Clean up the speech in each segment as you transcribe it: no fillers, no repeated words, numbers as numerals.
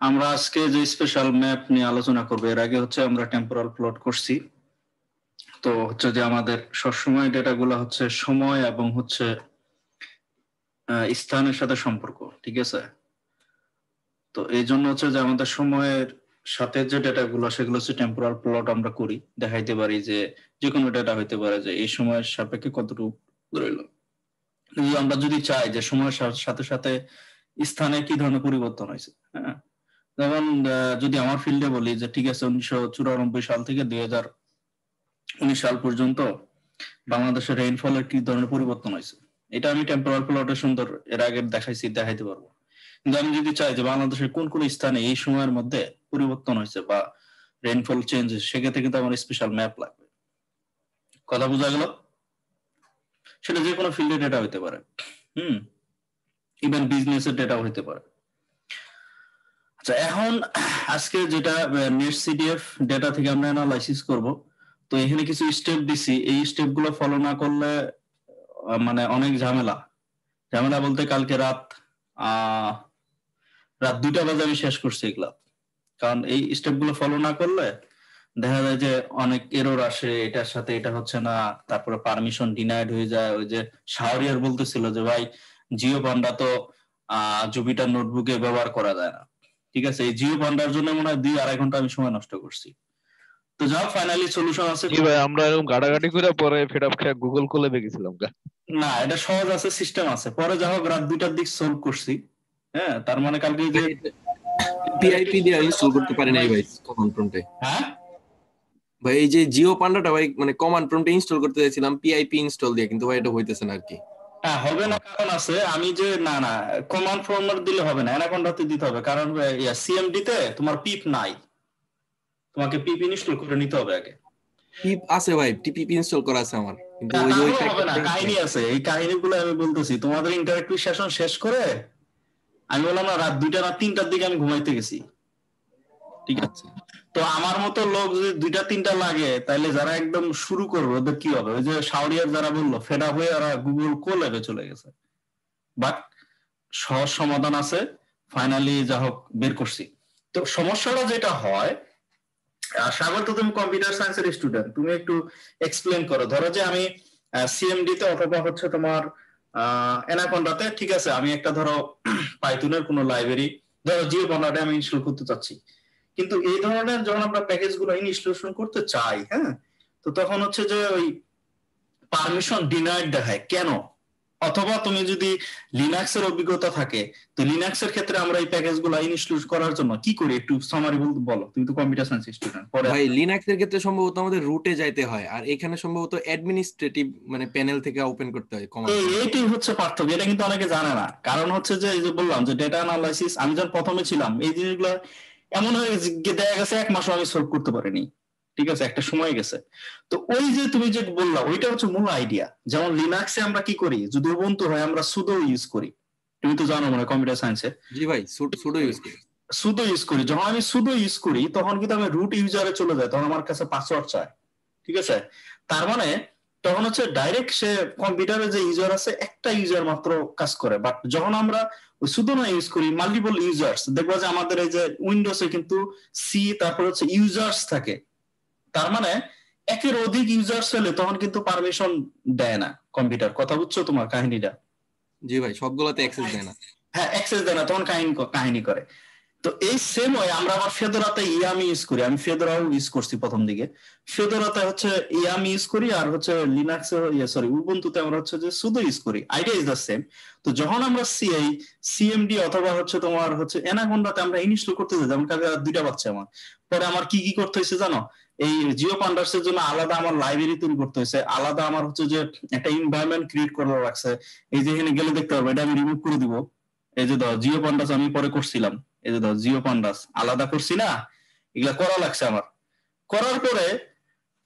আমরা আজকে যে স্পেশাল ম্যাপ নিয়ে আলোচনা করবো, এর আগে হচ্ছে আমরা টেম্পোরাল প্লট করছি। তো হচ্ছে যে আমাদের সবসময় ডেটাগুলো হচ্ছে সময় এবং হচ্ছে স্থানের সাথে সম্পর্ক, ঠিক আছে? তো এই জন্য হচ্ছে যে আমাদের সময়ের সাথে যে ডেটাগুলো সেগুলো হচ্ছে টেম্পোরাল প্লট আমরা করি, দেখাইতে পারি যে যে কোনো ডেটা হইতে পারে যে এই সময়ের সাপেক্ষে কতটুকু রইল। আমরা যদি চাই যে সময়ের সাথে সাথে স্থানে কি ধরনের পরিবর্তন হয়েছে, হ্যাঁ, যেমন যদি আমার ফিল্ডে বলি যে ঠিক আছে 1994 সাল থেকে 2019 সাল পর্যন্ত বাংলাদেশের রেইনফলের কি ধরনের পরিবর্তন হয়েছে, এটা আমি টেম্পোরাল প্লটে সুন্দর এর আগে দেখাইতে পারবো। কিন্তু আমি যদি চাই যে বাংলাদেশের কোন কোন স্থানে এই সময়ের মধ্যে পরিবর্তন হয়েছে বা রেইনফল চেঞ্জ হয়েছে, সেক্ষেত্রে কিন্তু আমার স্পেশাল ম্যাপ লাগবে। কথা বোঝা গেল? সেটা যে কোনো ফিল্ডের ডেটা হইতে পারে, ইভেন বিজনেসের ডেটাও হইতে পারে। আচ্ছা, এখন আজকে যেটা নেট সিডিএফ ডেটা থেকে আমরা অ্যানালাইসিস করব, তো এখানে কিছু স্টেপ দিছি, এই স্টেপ গুলো ফলো না করলে মানে অনেক ঝামেলা বলতে কালকে রাত 2টা বাজে আমি শেষ করছি এগুলা। কারণ এই স্টেপ গুলো ফলো না করলে দেখা যায় যে অনেক এরর আসে, এটার সাথে এটা হচ্ছে না, তারপরে পারমিশন ডিনাইড হয়ে যায়। ওই যে শাহরিয়ার বলতেছিল যে ভাই জিও পান্ডা তো জুপিটার নোটবুকে ব্যবহার করা যায় না, ঠিক আছে? এই জিও পান্ডার জন্য মনে হয় 2-2.5 ঘন্টা আমি সময় নষ্ট করছি। তো যাও ফাইনালি সলিউশন আছে। জি ভাই, আমরা এরকম গাড়াগাড়ি করে পরে ফেড আপ খেয়ে গুগল খুলে দেখেছিলাম। না, এটা সহজ আছে, সিস্টেম আছে। পরে যা হোক রাত 2টার দিক সলভ করছি। হ্যাঁ, তার মানে কালকে যে পিআইপি দিয়ে ইনস্টল করতে পারি নাই ভাই কমান্ড প্রম্পটে। হ্যাঁ ভাই এই যে জিও পান্ডাটা ভাই মানে কমান্ড প্রম্পটে ইনস্টল করতে চাইছিলাম পিআইপি ইনস্টল দিয়ে, কিন্তু ভাই এটা হইতেছে না আর কি। হ্যাঁ, হবে না, কারণ আছে। আমি যে না কমান্ড ফর্মাট দিলে হবে না, অ্যানাকোন্ডাতে দিতে হবে। কারণ সিএমডি তে তোমার পিপ নাই, তোমাকে পিপ ইনস্টল করে নিতে হবে আগে। পিপ আছে ভাই, টিপিপি ইনস্টল করা আছে আমার, কিন্তু হ্যাঁ, ওই যে ওই তাহলে হবে না, কাহিনী আছে। এই কাহিনীগুলো আমি বলতেছি তোমাদের ইন্টারেক্টিভ সেশন শেষ করে আমি বললাম না রাত 2টা না 3টার দিকে আমি ঘুমাইতে গেছি, ঠিক আছে? তো আমার মতো লোক যদি 2টা-3টা লাগে, তাহলে যারা একদম শুরু করবে ওদের কি হবে? ওই যে শাওরিয়ার যারা বললো ফেড আপ হয়ে ওরা গুগল কোল্যাবে চলে গেছে। বাট সহজ সমাধান আছে, ফাইনালি যা হোক বের করছি। তো সমস্যাটা যেটা হয়, স্বাগত, তুমি কম্পিউটার সায়েন্সের স্টুডেন্ট, তুমি একটু এক্সপ্লেন করো। ধরো যে আমি সিএমডি তে অথবা হচ্ছে তোমার অ্যানাকোন্ডাতে, ঠিক আছে, আমি একটা ধরো পাইথনের কোনো লাইব্রেরি, ধরো জিও পান্ডাতে আমি ইনস্টল করতে চাচ্ছি। কিন্তু এই ধরনের যখন আমরা প্যাকেজগুলো ইনস্টলেশন করতে চাই, হ্যাঁ, তো তখন হচ্ছে যে ওই পারমিশন ডিনাইড দেখায় কেন? অথবা তুমি যদি লিনাক্স এর অভিজ্ঞতা থাকে, তো লিনাক্স এর ক্ষেত্রে আমরা এই প্যাকেজগুলো ইনস্টল করার জন্য কি করি একটু সামারি বলো। তুমি তো কম্পিউটার সায়েন্স স্টুডেন্ট। ভাই লিনাক্স এর ক্ষেত্রে সম্ভবত আমাদের রুটে যাইতে হয়, আর এখানে সম্ভবত অ্যাডমিনিস্ট্রেটিভ মানে প্যানেল থেকে ওপেন করতে হয় কমান্ড। এইটাই হচ্ছে পার্থক্য, এটা কিন্তু অনেকে জানে না। কারণ হচ্ছে যে এই যে বললাম যে ডেটা অ্যানালাইসিস, আমি যখন প্রথমে ছিলাম এই জিনিসগুলো এমন হয়ে দেখা গেছে 1 মাসও আমি সলভ করতে পারিনি, ঠিক আছে? একটা সময় গেছে। তো ওই যে তুমি যে বললা ওইটা হচ্ছে মূল আইডিয়া। যেমন লিনাক্সে আমরা কি করি, যদি উবুন্টু হয় আমরা সুডো ইউজ করি, তুমি তো জানো মনে কম্পিউটার সায়েন্সে। জি ভাই, সুডো ইউজ করি। সুডো ইউজ করি, যখন আমি সুডো ইউজ করি তখন কিন্তু আমি রুট ইউজারে চলে যাই, তখন আমার কাছে পাসওয়ার্ড চায়, ঠিক আছে? তার মানে তখন হচ্ছে ডাইরেক্ট সে কম্পিউটারে যে ইউজার আছে একটা ইউজার মাত্র কাজ করে। বাট যখন আমরা ওই সুডো না ইউজ করি, মাল্টিপল ইউজার্স, দেখবো যে আমাদের এই যে উইন্ডোজে কিন্তু সি তারপর হচ্ছে ইউজার্স থাকে। তার মানে একের অধিক ইউজার্স হলে তখন কিন্তু পারমিশন দেয় না কম্পিউটার। কথা বুঝছো তোমার কাহিনীটা? জি ভাই, সবগুলোতে অ্যাক্সেস দেয় না। হ্যাঁ, অ্যাক্সেস দেয় না, তখন কাহিনী করে। তো এই সেম ওয়ে আমরা আবার ফেদোরাতে ইয়ামি ইউজ করি। আমি ফেদোরাও ইউজ করছি প্রথম দিকে। ফেদোরাতে হচ্ছে ইয়ামি ইউজ করি, আর হচ্ছে লিনাক্সে সরি উবুন্টুতে আমরা হচ্ছে যে সুডো ইউজ করি। Idea is the same. তো যখন আমরা সিএমডি অথবা হচ্ছে তোমার হচ্ছে অ্যানাকোন্ডাতে আমরা ইনস্টল করতে যাই, যেমন কালকে 2টা বাচ্চা আমার, পরে আমার কি কি করতে হয়েছে জানো? এই জিও পান্ডার্স এর জন্য আলাদা আমার লাইব্রেরি তৈরি করতে হয়েছে, আলাদা আমার হচ্ছে যে একটা এনভায়রনমেন্ট ক্রিয়েট করা লাগছে। এই যে এখানে গেলে দেখতে পারবো, এটা আমি রিমুভ করে দিব। এই যে ধর জিও পান্ডাস আমি পরে করছিলাম, এই যে ধর জিও পান্ডাস আলাদা করছি না, এগুলা করা লাগছে আমার। করার পরে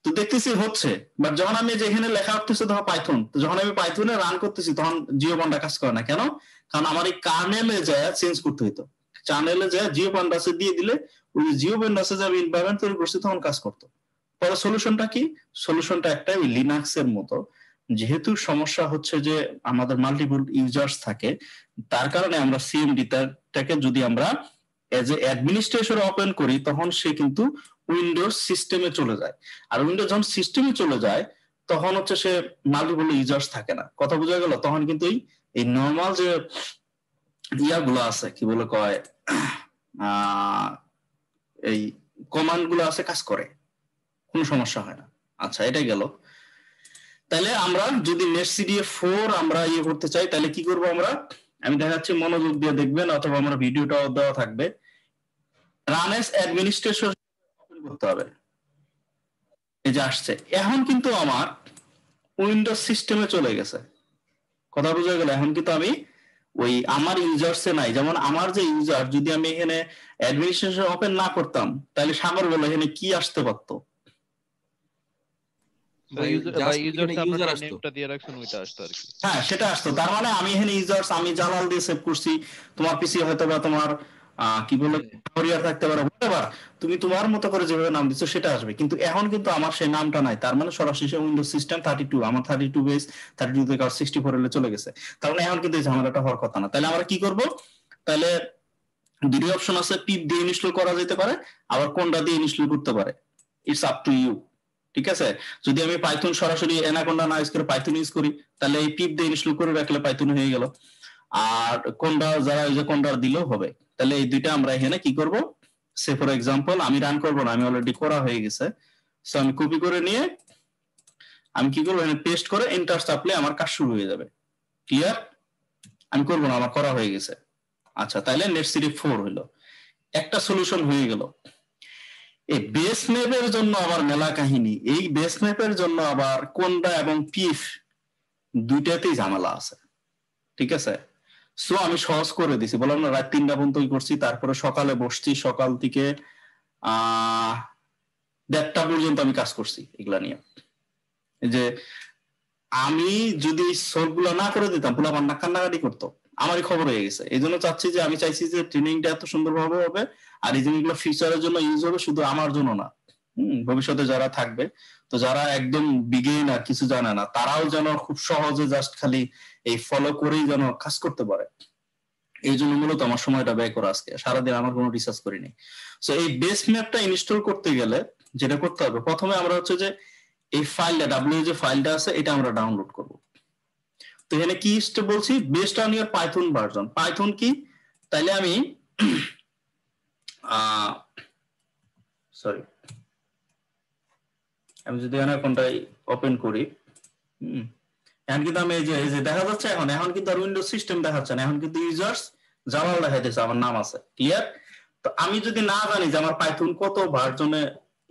তো দেখতেছি হচ্ছে, বাট যখন আমি যে এখানে লেখা উঠতেছে ধর পাইথন, তো যখন আমি পাইথনে রান করতেছি তখন জিও পান্ডা কাজ করে না। কেন? কারণ আমার এই কার্নেলে যায় চেঞ্জ করতে হইতো, চার্নেলে যায় জিও পান্ডাসে দিয়ে দিলে ওই জিও পান্ডাসে যে আমি এনভায়রনমেন্ট তৈরি করছি তখন কাজ করতো। পরে সলিউশনটা কি? সলিউশনটা একটাই, ওই লিনাক্স এর মতো। যেহেতু সমস্যা হচ্ছে যে আমাদের মাল্টিপল ইউজার্স থাকে, তার কারণে আমরা সিএমডি টাকে যদি আমরা এজ এ অ্যাডমিনিস্ট্রেটর ওপেন করি তখন সে কিন্তু উইন্ডোজ সিস্টেমে চলে যায়। আর উইন্ডোজ যখন সিস্টেমে চলে যায় তখন হচ্ছে সে মাল্টিপল ইউজার্স থাকে না। কথা বোঝা গেল? তখন কিন্তু এই নর্মাল যে ইয়াগুলো আছে কি বলে কয় এই কমান্ড গুলো আছে কাজ করে, কোনো সমস্যা হয় না। আচ্ছা, এটাই গেল। তাহলে আমরা যদি নেটসিডিএফ 4 আমরা ইয়ে করতে চাই তাহলে কি করব আমরা, আমি দেখাচ্ছি, মনোযোগ দিয়ে দেখবেন অথবা আমরা ভিডিওটাও দেওয়া থাকবে। রান এস অ্যাডমিনিস্ট্রেশন ওপেন করতে হবে। এই যে আসছে, এখন কিন্তু আমার উইন্ডোজ সিস্টেমে চলে গেছে। কথা বোঝা গেল? এখন কিন্তু আমি ওই আমার ইউজার্সে নাই। যেমন আমার যে ইউজার, যদি আমি এখানে অ্যাডমিনিস্ট্রেশন ওপেন না করতাম তাহলে সাগর বলে এখানে কি আসতে পারতো? হ্যাঁ, সেটা আসতো। তার মানে আমি এখানে ইউজার্স, আমি জালাল দিয়ে সেভ করছি, তোমার পিসি হয়তো বা তোমার কি বলে কোরিয়ার থাকতে পারে, হোয়াটএভার, তুমি তোমার মতো করে যেভাবে নাম দিচ্ছ সেটা আসবে। কিন্তু এখন কিন্তু আমার সেই নামটা নাই। তার মানে সরাসরি উইন্ডোজ সিস্টেম 32, আমার 32 বেস 32 থেকে 64 এ চলে গেছে। তার মানে এখন কিন্তু এই ঝামেলাটা হওয়ার কথা না। তাহলে আমরা কি করব? তাহলে দুটো অপশন আছে, পিপ দিয়ে ইনস্টল করা যেতে পারে, আবার কোনটা দিয়ে ইনস্টল করতে পারে, ইটস আপ টু ইউ। ঠিক আছে? যদি আমি পাইথন সরাসরি অ্যানাকোন্ডা না ইউজ করে পাইথন ইউজ করি তাহলে এই পিপ দিয়ে ইনস্টল করে রাখলে পাইথন হয়ে গেল। আর কোনটা যারা ওই যে কোনটা দিলেও হবে। তাহলে এই দুইটা আমরা এখানে কি করব, সে ফর এক্সাম্পল আমি রান করব না, আমি অলরেডি করা হয়ে গেছে। সো আমি কপি করে নিয়ে আমি কি করবো, এখানে পেস্ট করে এন্টার চাপলে আমার কাজ শুরু হয়ে যাবে। ক্লিয়ার? আমি করবো না, আমার করা হয়ে গেছে। আচ্ছা, তাহলে নেটসিডিএফ 4 হলো একটা সলিউশন হয়ে গেল। এই বেস ম্যাপের জন্য আবার মেলা কাহিনী। এই বেস ম্যাপের জন্য আবার কোনটা এবং পিএফ দুইটাতেই ঝামেলা আছে। ঠিক আছে? সো আমি সহজ করে দিছি, বললাম না রাত 3টা পর্যন্তই করছি, তারপরে সকালে বসছি, সকাল থেকে 1:30টা পর্যন্ত আমি কাজ করছি এগুলা নিয়ে। যে আমি যদি সলভ গুলো না করে দিতাম পুরো আমার কান্নাকাটি করতো, আমারই খবর হয়ে গেছে। এই জন্য চাচ্ছি যে, আমি চাইছি যে ট্রেনিংটা এত সুন্দরভাবে হবে আর এই জিনিসগুলো ফিউচারের জন্য ইউজ হবে, শুধু আমার জন্য না, ভবিষ্যতে যারা থাকবে, তো যারা একদম বিগিনার কিছু জানে না তারাও যেন খুব সহজে জাস্ট খালি এই ফলো করেই যেন কাজ করতে পারে। এই জন্য মূলত আমার সময়টা ব্যয় করা, আজকে সারাদিন আমার কোনো রিসার্চ করিনি। সো এই বেস ম্যাপটা ইনস্টল করতে গেলে যেটা করতে হবে, প্রথমে আমরা হচ্ছে যে এই ফাইলটা ডাব্লিউ যে ফাইলটা আছে এটা আমরা ডাউনলোড করব। তো এখানে কি স্টেপ বলছি, based on your Python version. Python কি, তাইলে আমি সরি, আমি যদি এখানে কোনটাই ওপেন করি, এখন কিন্তু আমি এই যে দেখা যাচ্ছে, এখন কিন্তু আর উইন্ডোজ সিস্টেম দেখাচ্ছে না, এখন কিন্তু ইউজার্স জালাল দেখাইতেছে, আমার নাম আছে। ক্লিয়ার? তো আমি যদি না জানি যে আমার পাইথন কত ভার্সনে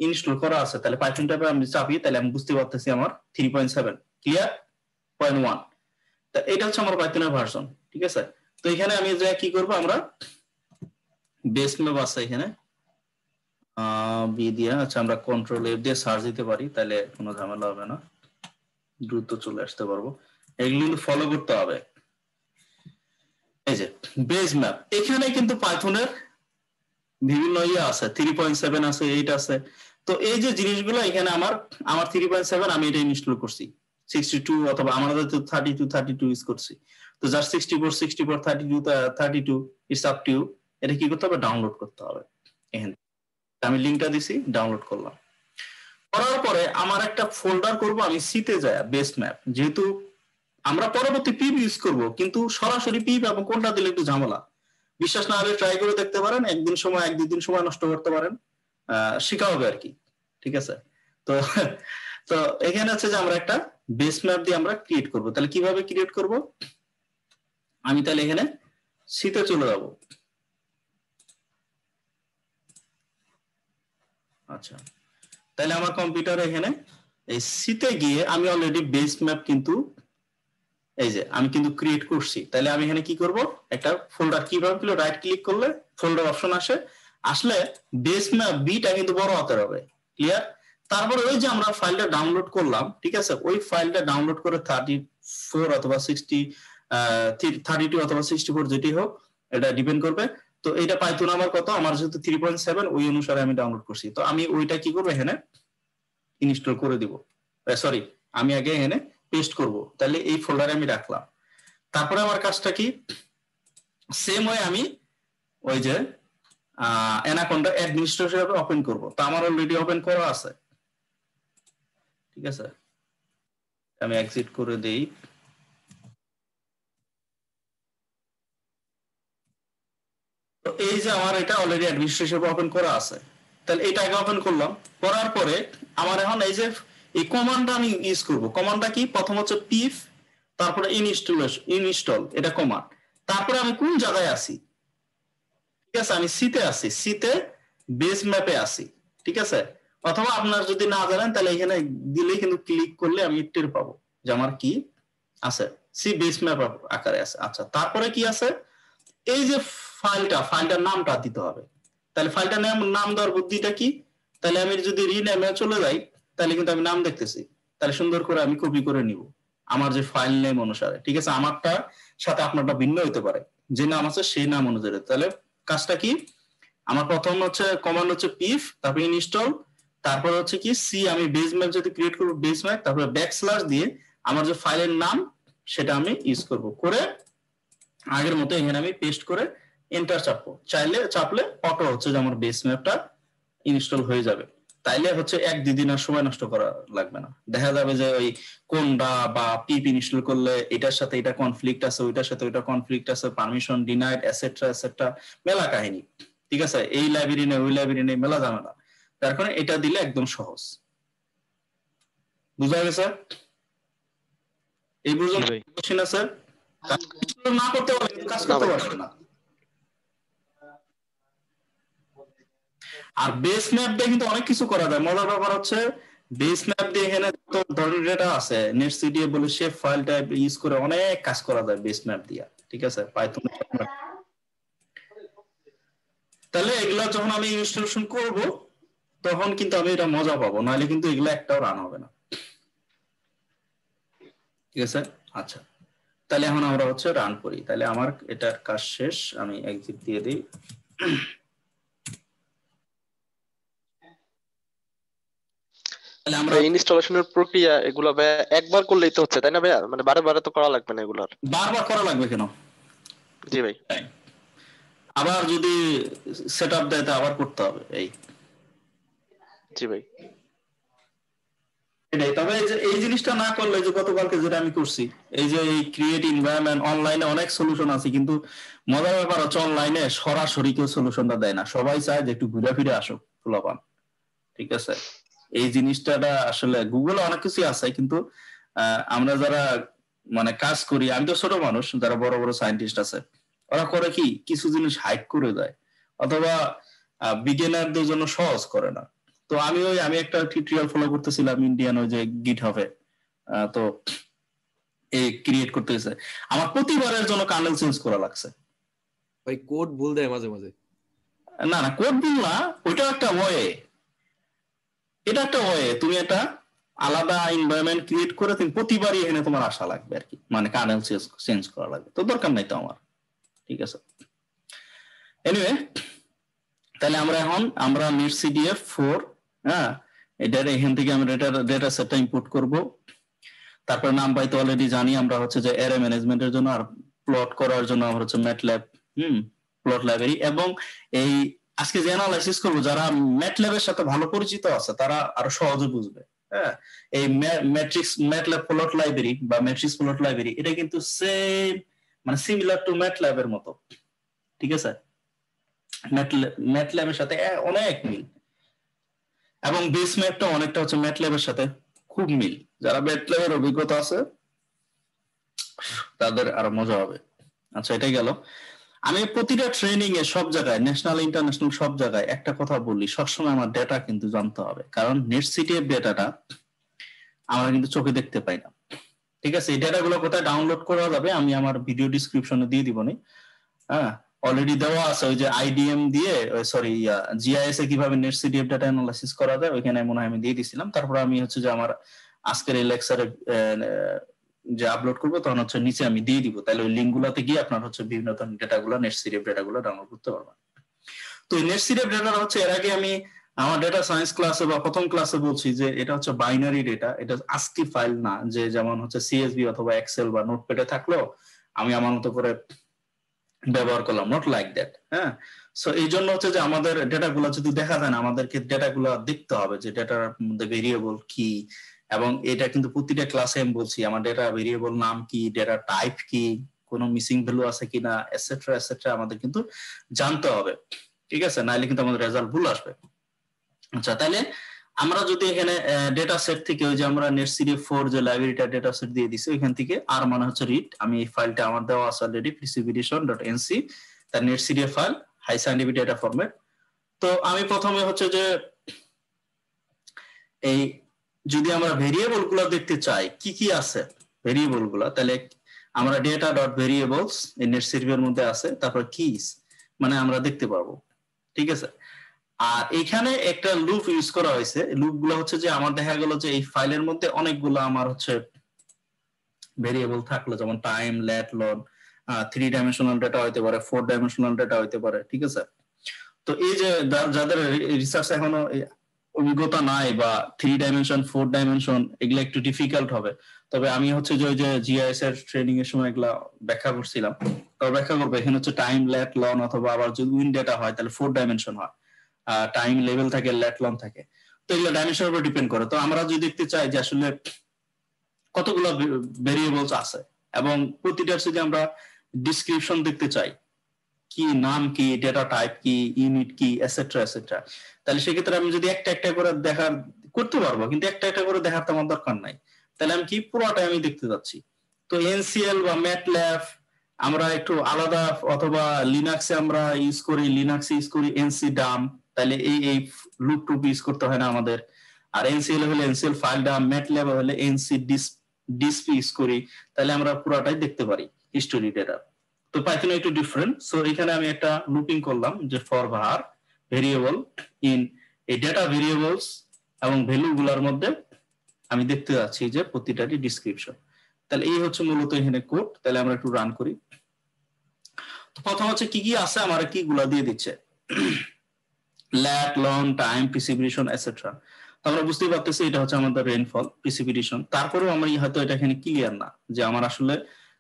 ইনস্টল করা আছে, তাহলে পাইথন ট্যাবে আমি চাপি, তাহলে আমি বুঝতে পারতেছি আমার 3.7। ক্লিয়ার? 0.1। তা এটা হচ্ছে আমার পাইথনের ভার্সন। ঠিক আছে? তো এখানে আমি যে কি করব, আমরা বেস ম্যাপ আছে এখানে বি দিয়া, আচ্ছা আমরা কন্ট্রোল এফ দিয়ে সার্চ দিতে পারি, তাহলে কোনো ঝামেলা হবে না, দ্রুত চলে আসতে পারবো। এগুলো কিন্তু ফলো করতে হবে। এই যে বেস ম্যাপ, এখানে কিন্তু পাইথনের বিভিন্ন ইয়ে আছে, 3.7 আছে, 8 আছে। তো এই যে জিনিসগুলো এখানে আমার 3.7 আমি এটা ইনস্টল করছি, 62 অথবা আমাদের তো 32 ইউজ করছি। তো just 64 32 it's up to you. এটা কি করতে হবে, ডাউনলোড করতে হবে। এখানে আমি লিংকটা দিছি, ডাউনলোড করলাম। করার পরে আমার একটা ফোল্ডার করব আমি সিতে যায় বেস ম্যাপ, যেহেতু আমরা পরবর্তী পিপ ইউজ করব, কিন্তু সরাসরি পিপ এবং কোনটা দিলে একটু ঝামেলা। বিশ্বাস না হলে ট্রাই করে দেখতে পারেন, একদিন সময় 1-2 দিন সময় নষ্ট করতে পারেন, শেখা হবে আর কি। ঠিক আছে? তো তো এখানে হচ্ছে যে আমরা একটা বেস ম্যাপ দিয়ে আমরা ক্রিয়েট করব। তাহলে কিভাবে ক্রিয়েট করব, আমি তাহলে এখানে সিতে চলে যাব। আচ্ছা, তাহলে আমার কম্পিউটার এখানে এই সিতে গিয়ে আমি অলরেডি বেস ম্যাপ কিন্তু এই যে আমি কিন্তু ক্রিয়েট করছি। তাহলে আমি এখানে কি করব, একটা ফোল্ডার, কিভাবে পেলো, রাইট ক্লিক করলে ফোল্ডার অপশন আসলে বেস ম্যাপ বিটা কিন্তু বড় হাতের হবে। ক্লিয়ার? তারপরে ওই যে আমরা ফাইলটা ডাউনলোড করলাম, ঠিক আছে, ওই ফাইলটা ডাউনলোড করে 34 অথবা 60 32 অথবা 64 যেটি হোক, এটা ডিপেন্ড করবে। তো এটা পাইথন আমার কত, আমার যেহেতু 3.7 ওই অনুসারে আমি ডাউনলোড করছি। তো আমি ওইটা কি করবো, এখানে ইনস্টল করে দিব। সরি, আমি আগে এখানে পেস্ট করব। তাহলে এই ফোল্ডারে আমি রাখলাম। তারপরে আমার কাজটা কি, সেম ওয়ে আমি ওই যে অ্যানাকোন্ডা অ্যাডমিনিস্ট্রেটর হিসেবে ওপেন করব। তো আমার অলরেডি ওপেন করা আছে, ঠিক আছে। আমি এক্সিট করে দেই। তো এই যে আমার এটা অলরেডি অ্যাডমিনিস্ট্রেটর হিসেবে ওপেন করা আছে, তাহলে এটাকে ওপেন করলাম। করার পরে আমার এখন এই যে এই কমান্ডটা আমি ইউজ করব। কমান্ডটা কি? প্রথম হচ্ছে পিফ, তারপরে ইনস্টল, এটা কমান্ড। তারপরে আমি কোন জায়গায় আছি, ঠিক আছে, আমি সিতে আছি, সিতে বেস ম্যাপে আছি, ঠিক আছে। অথবা আপনার যদি না জানেন তাহলে এখানে দিলেই কিন্তু ক্লিক করলে আমি টের পাবো যে আমার কি আছে, সি বেস ম্যাপ আকারে আছে। আচ্ছা, তারপরে কি আছে? এই যে ফাইলটার নামটা দিতে হবে। তাহলে ফাইলটার নাম দেওয়ার বুদ্ধিটা কি? তাহলে আমি যদি রিনেমে চলে যাই তাহলে কিন্তু আমি নাম দেখতেছি, তাহলে সুন্দর করে আমি কপি করে নিব আমার যে ফাইল নেম অনুসারে, ঠিক আছে। আমারটা সাথে আপনারটা ভিন্ন হতে পারে, যে নাম আছে সেই নাম অনুযায়ী। তাহলে কাজটা কি? আমার প্রথম হচ্ছে কমান্ড হচ্ছে পিফ, তারপরে ইনস্টল, তারপর হচ্ছে কি সি, আমি বেস ম্যাপ যদি ক্রিয়েট করব বেস ম্যাপ, তারপরে ব্যাকস্ল্যাশ দিয়ে আমার যে ফাইলের নাম সেটা আমি ইউজ করব, করে আগের মতো এখানে আমি পেস্ট করে এন্টার চাপবো। চাপলে অটো হচ্ছে যে আমার বেস ম্যাপটা ইনস্টল হয়ে যাবে। তাইলে হচ্ছে 1-2 দিন আর সময় নষ্ট করা লাগবে না। দেখা যাবে যে ওই কোনটা বা পিপ ইনস্টল করলে এটার সাথে এটা কনফ্লিক্ট আছে, ওইটার সাথে ওইটা কনফ্লিক্ট আছে, পারমিশন ডিনাইড এটসেট্রা এটসেট্রা, মেলা কাহিনী, ঠিক আছে। এই লাইব্রেরি নেই ওই লাইব্রেরি নেই, মেলা ঝামেলা। তার কারণে এটা দিলে একদম সহজ। বুঝা গেছে? এই বুঝুন কোশ্চেন আছে? না করতে পারলে কিন্তু কাজ করতে পারবে না। আর বেস ম্যাপ দিয়ে কিন্তু অনেক কিছু করা যায়। মজার ব্যাপার হচ্ছে বেস ম্যাপ দিয়ে এখানে যত ধরনের ডেটা আছে, নেটসিডিএ বলে শেপ ফাইল টাইপ ইউজ করে অনেক কাজ করা যায় বেস ম্যাপ দিয়ে, ঠিক আছে, পাইথন। তাহলে এগুলা যখন আমি ইনস্টলেশন করব তখন কিন্তু আমি এটা মজা পাবো, নাহলে কিন্তু এগুলা একটাও রান হবে না, ঠিক আছে। আচ্ছা, তাহলে এখন আমরা হচ্ছে রান করি। তাহলে আমার এটার কাজ শেষ, আমি এক্সিট দিয়ে দিই। আমরা ইনস্টলেশনের প্রক্রিয়া এগুলো একবার করলেই তো হচ্ছে, তাই না ভাইয়া? মানে বারে বারে তো করা লাগবে না এগুলার? বারবার করা লাগবে কেন? জি ভাই। আবার যদি সেটআপ দেয় তা আবার করতে হবে, এই। জি ভাই। এটাই। তবে এই জিনিসটা না করলে, যে গতকালকে যেটা আমি করছি, এই যে এই ক্রিয়েট এনভায়রনমেন্ট, অনলাইনে অনেক সলিউশন আছে, কিন্তু মজার ব্যাপার হচ্ছে অনলাইনে সরাসরি কেউ সলিউশনটা দেয় না। সবাই চায় যে একটু ঘুরে ফিরে আসুক পোলাপান, ঠিক আছে। এই জিনিসটা আসলে গুগলে অনেক কিছু আছে, কিন্তু আমরা যারা মানে কাজ করি, আমি তো ছোট মানুষ, যারা বড় বড় সায়েন্টিস্ট আছে ওরা করে কি কিছু জিনিস হাইড করে দেয়, অথবা বিগিনারদের জন্য সহজ করে না। তো আমি একটা টিউটোরিয়াল ফলো করতেছিলাম ইন্ডিয়ান ওই যে গিটহাবে, তো এই ক্রিয়েট করতেছে, আমার প্রতিবারের জন্য কার্নেল চেঞ্জ করা লাগছে। ভাই কোড ভুল দেয় মাঝে মাঝে। না না, কোড ভুল না, ওইটা একটা ওয়ে, এটা একটা ওয়ে। তুমি একটা আলাদা এনভায়রনমেন্ট ক্রিয়েট করে তুমি প্রতিবারই এখানে তোমার আসা লাগবে আর কি, মানে কার্নেল চেঞ্জ করা লাগবে, তো দরকার নাই তো আমার, ঠিক আছে। এনিওয়ে, তাহলে আমরা নেটসিডিএফ 4, হ্যাঁ, এটা এখান থেকে আমরা ডেটা সেটটা ইনপুট করব। তারপর নাম পাইতে অলরেডি জানি আমরা হচ্ছে যে অ্যারে ম্যানেজমেন্টের জন্য, আর প্লট করার জন্য আমরা হচ্ছে ম্যাটল্যাব, প্লট লাইব্রেরি। এবং এই আজকে যে অ্যানালাইসিস করব, যারা ম্যাটল্যাবের সাথে ভালো পরিচিত আছে তারা আরো সহজে বুঝবে। হ্যাঁ, এই ম্যাটল্যাব প্লট লাইব্রেরি বা ম্যাট্রিক্স প্লট লাইব্রেরি, এটা কিন্তু সেম মানে সিমিলার টু ম্যাটল্যাবের মতো, ঠিক আছে। ম্যাটল্যাবের সাথে অনেক মিল, এবং বেস ম্যাপটা অনেকটা হচ্ছে ম্যাটল্যাবের সাথে খুব মিল। যারা ম্যাটল্যাবের অভিজ্ঞতা আছে তাদের আরো মজা হবে। আচ্ছা, এটাই গেল। আমি প্রতিটা ট্রেনিং এ সব জায়গায়, ন্যাশনাল ইন্টারন্যাশনাল সব জায়গায় একটা কথা বলি, সবসময় আমার ডেটা কিন্তু জানতে হবে, কারণ নেটসিটিএফ ডেটাটা আমরা কিন্তু চোখে দেখতে পাই না, ঠিক আছে। এই ডেটাগুলো কোথায় ডাউনলোড করা যাবে আমি আমার ভিডিও ডিসক্রিপশনে দিয়ে দিবনি, হ্যাঁ, অলরেডি দেওয়া আছে। ওই যে আইডিএম দিয়ে, সরি, জিআইএস এ কিভাবে নেটসিটিএফ ডেটা অ্যানালাইসিস করা যায় ওইখানে মনে হয় আমি দিয়ে দিছিলাম। তারপর আমি হচ্ছে যে আমার আজকের এই লেকচারে যে আপলোড করবো তখন হচ্ছে নিচে আমি দিয়ে দিব, তাহলে ওই লিঙ্ক গুলাতে গিয়ে আপনার হচ্ছে বিভিন্ন ধরনের ডেটাগুলো, নেটসিটিএফ ডেটাগুলো ডাউনলোড করতে পারবেন। তো এই নেটসিটিএফ ডেটা হচ্ছে, এর আগে আমি আমার ডেটা সায়েন্স ক্লাসে বা প্রথম ক্লাসে বলছি যে এটা হচ্ছে বাইনারি ডেটা, এটা আস্কি ফাইল না, যে যেমন হচ্ছে সিএসভি অথবা এক্সেল বা নোটপ্যাডে থাকলো আমি আমার মতো করে ব্যবহার করলাম, নট লাইক দ্যাট। হ্যাঁ, সো এই জন্য হচ্ছে যে আমাদের ডেটাগুলো যদি দেখা যায় না, আমাদেরকে ডেটাগুলো দেখতে হবে যে ডেটার মধ্যে ভেরিয়েবল কি, এবং এটা কিন্তু প্রতিটা ক্লাসে আমি বলছি আমার ডেটা ভেরিয়েবল নাম কি, ডেটা টাইপ কি, কোনো মিসিং ভ্যালু আছে কিনা, এটসেট্রা এটসেট্রা আমাদের কিন্তু জানতে হবে। ঠিক আছে, নাইলে কিন্তু আমাদের রেজাল্ট ভুল আসবে। আচ্ছা, তাহলে আমরা যদি এখানে ডেটা সেট থেকে ওই যে আমরা netcd4 যে লাইব্রেরিটা ডেটা সেট দিয়ে দিছি ওইখান থেকে আর মানে হচ্ছে রিড, আমি এই ফাইলটা আমার দেওয়া আছে অলরেডি precipitation.nc, তার netcd ফাইল হাই সাইন্টিফিক ডেটা ফরম্যাট। তো আমি প্রথমে হচ্ছে যে এই যদি আমরা ভেরিয়েবল গুলো দেখতে চাই কি কি আছে ভেরিয়েবল গুলা, তাহলে আমরা ডেটা ডট ভেরিয়েবলস এই netcd এর মধ্যে আছে, তারপর কিস মানে আমরা দেখতে পারবো। ঠিক আছে, আর এখানে একটা লুপ ইউজ করা হয়েছে। লুপ গুলো হচ্ছে যে আমার দেখা গেল যে এই ফাইলের মধ্যে অনেকগুলো আমার হচ্ছে ভেরিয়েবল থাকলো, যেমন time, lat, lon, 3 dimensional data হইতে পারে, 4 ডাইমেনশনাল ডেটা হইতে পারে। ঠিক আছে, তো এই যে যাদের রিসার্চ এখনো অভিজ্ঞতা নাই বা 3 ডাইমেনশন 4 ডাইমেনশন এগুলো একটু ডিফিকাল্ট হবে, তবে আমি হচ্ছে যে ওই যে জিআইএস এর ট্রেনিং এর সময় এগুলা ব্যাখ্যা করছিলাম, তো ব্যাখ্যা করবো। এখানে হচ্ছে টাইম, লেট, লন, অথবা আবার যদি উইন ডেটা হয় তাহলে 4 ডাইমেনশন হয়, টাইম লেভেল থাকে, লেট, লন থাকে। তো এগুলো ডাইমেনশনের উপর ডিপেন্ড করে। তো আমরা যদি দেখতে চাই যে আসলে কতগুলো ভেরিয়েবলস আছে এবং প্রতিটার যদি আমরা ডিসক্রিপশন দেখতে চাই, কি নাম কি, ডেটা টাইপ কি, ইউনিট কি, এটসেট্রা এটসেট্রা, তাহলে সেক্ষেত্রে আমি যদি একটা একটা করে দেখার করতে পারবো, কিন্তু একটা একটা করে দেখার তো আমার দরকার নাই। তাহলে আমি কি পুরোটাই আমি দেখতে যাচ্ছি। তো এনসিএল বা ম্যাটল্যাব আমরা একটু আলাদা, অথবা লিনাক্সে আমরা ইউজ করি, লিনাক্সে ইউজ করি এনসি ডাম, তাহলে এই লুপ টুপ ইউজ করতে হয় না আমাদের। আর এনসিএল হলে এনসিএল ফাইল ডাম, ম্যাটল্যাব হলে এনসি ডিসপ ইউজ করি, তাহলে আমরা পুরোটাই দেখতে পারি হিস্টোরি ডেটা। তো পাইথন একটু ডিফারেন্ট। সো এখানে আমি একটা লুপিং করলাম যে ফর var ভেরিয়েবল ইন এই ডেটা ভেরিয়েবলস এবং ভ্যালু গুলার মধ্যে আমি দেখতে যাচ্ছি যে প্রতিটারই ডিসক্রিপশন। তাহলে এই হচ্ছে মূলত এখানে কোড। তাহলে আমরা একটু রান করি। তো প্রথম হচ্ছে কি কি আছে, আমার কি গুলা দিয়ে দিচ্ছে, lat, lon, time, precipitation etcetera. তো আমরা বুঝতেই পারতেছি এটা হচ্ছে আমাদের রেইনফল, প্রিসিপিটেশন। তারপরেও আমি হয়তো এটা এখানে ক্লিয়ার না যে আমার আসলে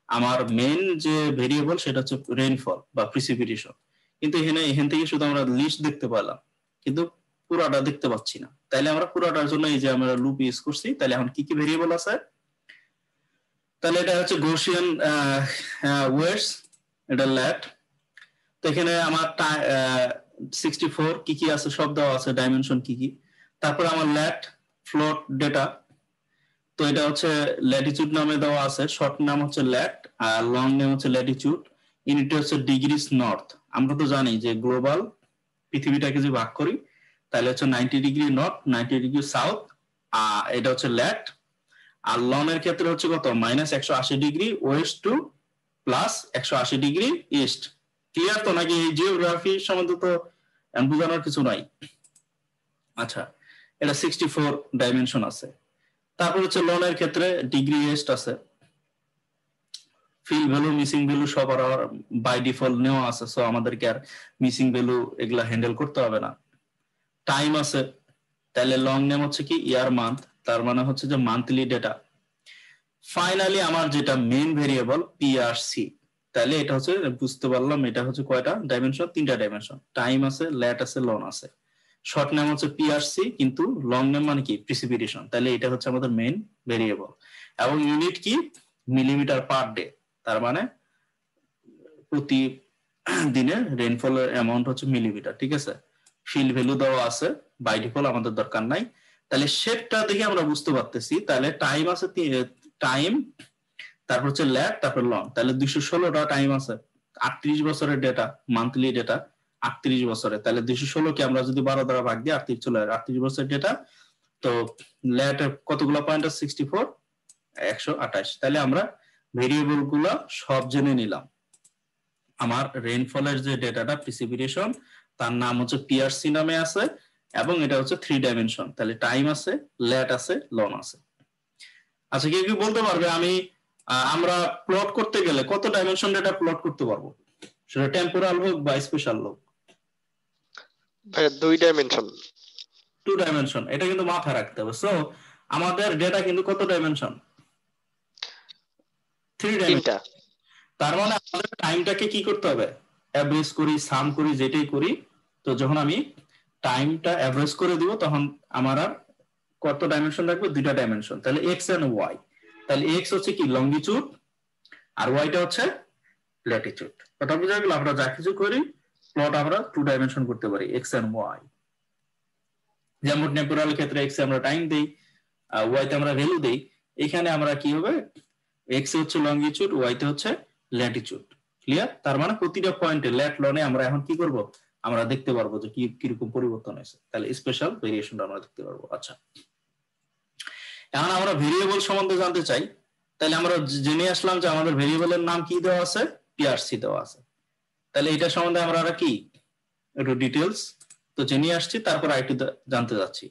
আমার মেইন যে ভেরিয়েবল সেটা হচ্ছে রেইনফল বা প্রিসিপিটেশন, কিন্তু এখান থেকে শুধু আমরা লিস্ট দেখতে পেলাম, কিন্তু পুরাটা দেখতে পাচ্ছি না। তাইলে আমরা পুরাটার জন্য এই যে আমরা লুপ ইউজ করছি। তাহলে এখন কি কি ভেরিয়েবল আছে, তাহলে এটা হচ্ছে গৌসিয়ান ওয়েটস, এটা ল্যাট। তো এখানে আমার 64 কি কি আছে সব দেওয়া আছে, ডাইমেনশন কি কি। তারপর আমার ল্যাট ফ্লোট ডেটা, তো এটা হচ্ছে ল্যাটিটিউড নামে দেওয়া আছে, শর্ট নাম হচ্ছে ল্যাট আর লং নেম হচ্ছে ল্যাটিটিউড। ইউনিট হচ্ছে ডিগ্রিস নর্থ। আমরা তো জানি যে গ্লোবাল পৃথিবীটাকে যে ভাগ করি তাহলে হচ্ছে 90 ডিগ্রি নর্থ, 90 ডিগ্রি সাউথ, এটা হচ্ছে ল্যাট। আর লং এর ক্ষেত্রে হচ্ছে কত, -180 degree west to +180 degree east. Clear তো নাকি? এই জিওগ্রাফি সম্বন্ধে তো বোঝানোর কিছু নাই। আচ্ছা, এটা 64 ডাইমেনশন আছে। তারপর হচ্ছে লনের ক্ষেত্রে ডিগ্রি ইস্ট আছে, ফিল ভ্যালু, মিসিং ভ্যালু সব আর বাই ডিফল্ট নেওয়া আছে, সো আমাদেরকে আর মিসিং ভ্যালু এগুলা হ্যান্ডেল করতে হবে না। টাইম আছে, তাহলে লং নেম হচ্ছে কি ইয়ার মান্থ, তার মানে হচ্ছে যে মান্থলি ডেটা। ফাইনালি আমার যেটা মেইন ভেরিয়েবল পিআরসি, তাহলে এটা হচ্ছে বুঝতে পারলাম এটা হচ্ছে কয়টা ডাইমেনশন, 3টা ডাইমেনশন। টাইম আছে, ল্যাট আছে, লন আছে। শর্ট নেম হচ্ছে পিআরসি, কিন্তু লং নেম মানে কি প্রিসিপিটেশন। তাহলে এটা হচ্ছে আমাদের মেইন ভেরিয়েবল। এবং ইউনিট কি মিলিমিটার পার ডে, তার মানে প্রতি দিনে রেইনফলের অ্যামাউন্ট হচ্ছে মিলিমিটার। ঠিক আছে, ফিল ভ্যালু দেওয়া আছে, বাই ডিফল্ট আমাদের দরকার নাই। তাহলে শেপটা দেখে আমরা বুঝতে পারতেছি। তাহলে টাইম আছে, টাইম, তারপর হচ্ছে ল্যাট, তারপর লং। তাহলে 216টা টাইম আছে, 38 বছরের ডেটা, মান্থলি ডেটা 38 বছরে। তাহলে 216 কে আমরা যদি 12 দ্বারা ভাগ দিই 38 চলে আসে, 38 বছরের ডেটা। তো ল্যাট কতগুলো পয়েন্ট আছে, 64, 128। তাহলে আমরা ভেরিয়েবল গুলা সব জেনে নিলাম। আমার রেইনফলের যে ডেটাটা প্রিসিপিটেশন, তার নাম হচ্ছে পিআরসি নামে আছে, এবং এটা হচ্ছে 3 ডাইমেনশন। তাহলে টাইম আছে, ল্যাট আছে, লন আছে। আচ্ছা, কেউ কি বলতে পারবে আমরা প্লট করতে গেলে কত ডাইমেনশন ডেটা প্লট করতে পারবো, সেটা টেম্পোরাল হোক বা স্পেশাল হোক? 2 ডাইমেনশন। 2 ডাইমেনশন, এটা কিন্তু মাথায় রাখতে হবে। সো আমাদের ডেটা কিন্তু কত ডাইমেনশন, 3 ডাইমেনশন। তার মানে আমাদের টাইমটাকে কি করতে হবে, অ্যাভারেজ করি, সাম করি, যেটাই করি। তো যখন আমি টাইমটা অ্যাভারেজ করে দিব তখন আমার আর কত ডাইমেনশন রাখবে, দুইটা ডাইমেনশন, তাহলে এক্স এন্ড ওয়াই। তাহলে এক্স হচ্ছে কি লঙ্গিটিউড আর ওয়াইটা হচ্ছে ল্যাটিটিউড। কথা বোঝা গেল? আমরা যা কিছু করি প্লট আমরা 2 ডাইমেনশন করতে পারি, এক্স এন্ড ওয়াই। যেমন টেম্পোরাল ক্ষেত্রে এক্স এ আমরা টাইম দেই, ওয়াই তে আমরা ভ্যালু দেই। এখানে আমরা কি হবে, এক্স এ হচ্ছে লঙ্গিটিউড, ওয়াই তে হচ্ছে ল্যাটিটিউড। ক্লিয়ার? তার মানে প্রতিটা পয়েন্টে ল্যাট লনে আমরা এখন কি করব, আমরা দেখতে পারবো যে কি কিরকম পরিবর্তন হয়েছে, তাহলে স্পেশাল ভেরিয়েশনটা আমরা দেখতে পারবো। আচ্ছা, এখন আমরা ভেরিয়েবল সম্বন্ধে জানতে চাই, তাহলে আমরা জেনে আসলাম যে আমাদের ভেরিয়েবলের নাম কি দেওয়া আছে, পিআরসি দেওয়া আছে। তাহলে এটা সম্বন্ধে আমরা কি একটু ডিটেলস তো জেনে আসছি, তারপর আরেকটু জানতে যাচ্ছি।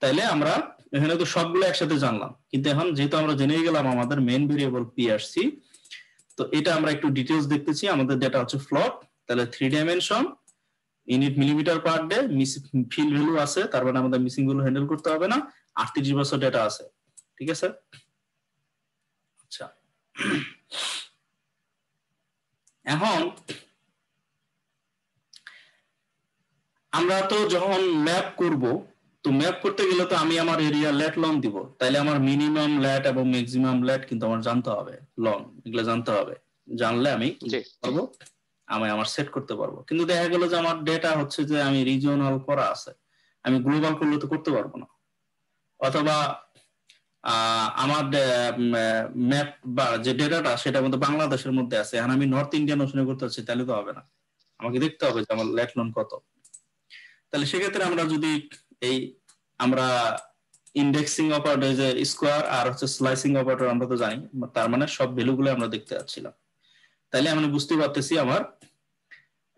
তাইলে আমরা এখানে তো সবগুলো একসাথে জানলাম, কিন্তু এখন যেহেতু আমরা জেনে গেলাম আমাদের মেইন ভেরিয়েবল পিআরসি, তো এটা আমরা একটু ডিটেলস দেখতেছি। আমাদের ডেটা হচ্ছে ফ্লোট, তাহলে 3 dimension, unit millimetre per day, fill value আছে, তার মানে আমাদের মিসিং ভ্যালু হ্যান্ডেল করতে হবে না, 38 বছর ডেটা আছে। ঠিক আছে? আচ্ছা, এখন আমরা তো যখন ম্যাপ করব, তো ম্যাপ করতে গেলে তো আমি আমার এরিয়া ল্যাট লং দিব, তাইলে আমার মিনিমাম ল্যাট এবং ম্যাক্সিমাম ল্যাট কিন্তু আমার জানতে হবে, লং এগুলো জানতে হবে। জানলে আমি পারবো, আমি আমার সেট করতে পারবো। কিন্তু দেখা গেল যে আমার ডেটা হচ্ছে যে আমি রিজিওনাল করা আছে, আমি গ্লোবাল করলে তো করতে পারবো না। অথবা আমার ম্যাপ বা যে ডেটাটা সেটার মধ্যে বাংলাদেশের মধ্যে আছে, এখন আমি নর্থ ইন্ডিয়ান ওশনে করতে চাচ্ছি, তাহলে তো হবে না, আমাকে দেখতে হবে যে আমার ল্যাট লং কত। তাহলে সেক্ষেত্রে আমরা যদি এই আমরা ইন্ডেক্সিং অপারেটর যে স্কোয়ার আর হচ্ছে স্লাইসিং অপারেটর আমরা তো জানি, তার মানে সব ভ্যালুগুলো আমরা দেখতে যাচ্ছিলাম। তাহলে আমি বুঝতে পারতেছি আমার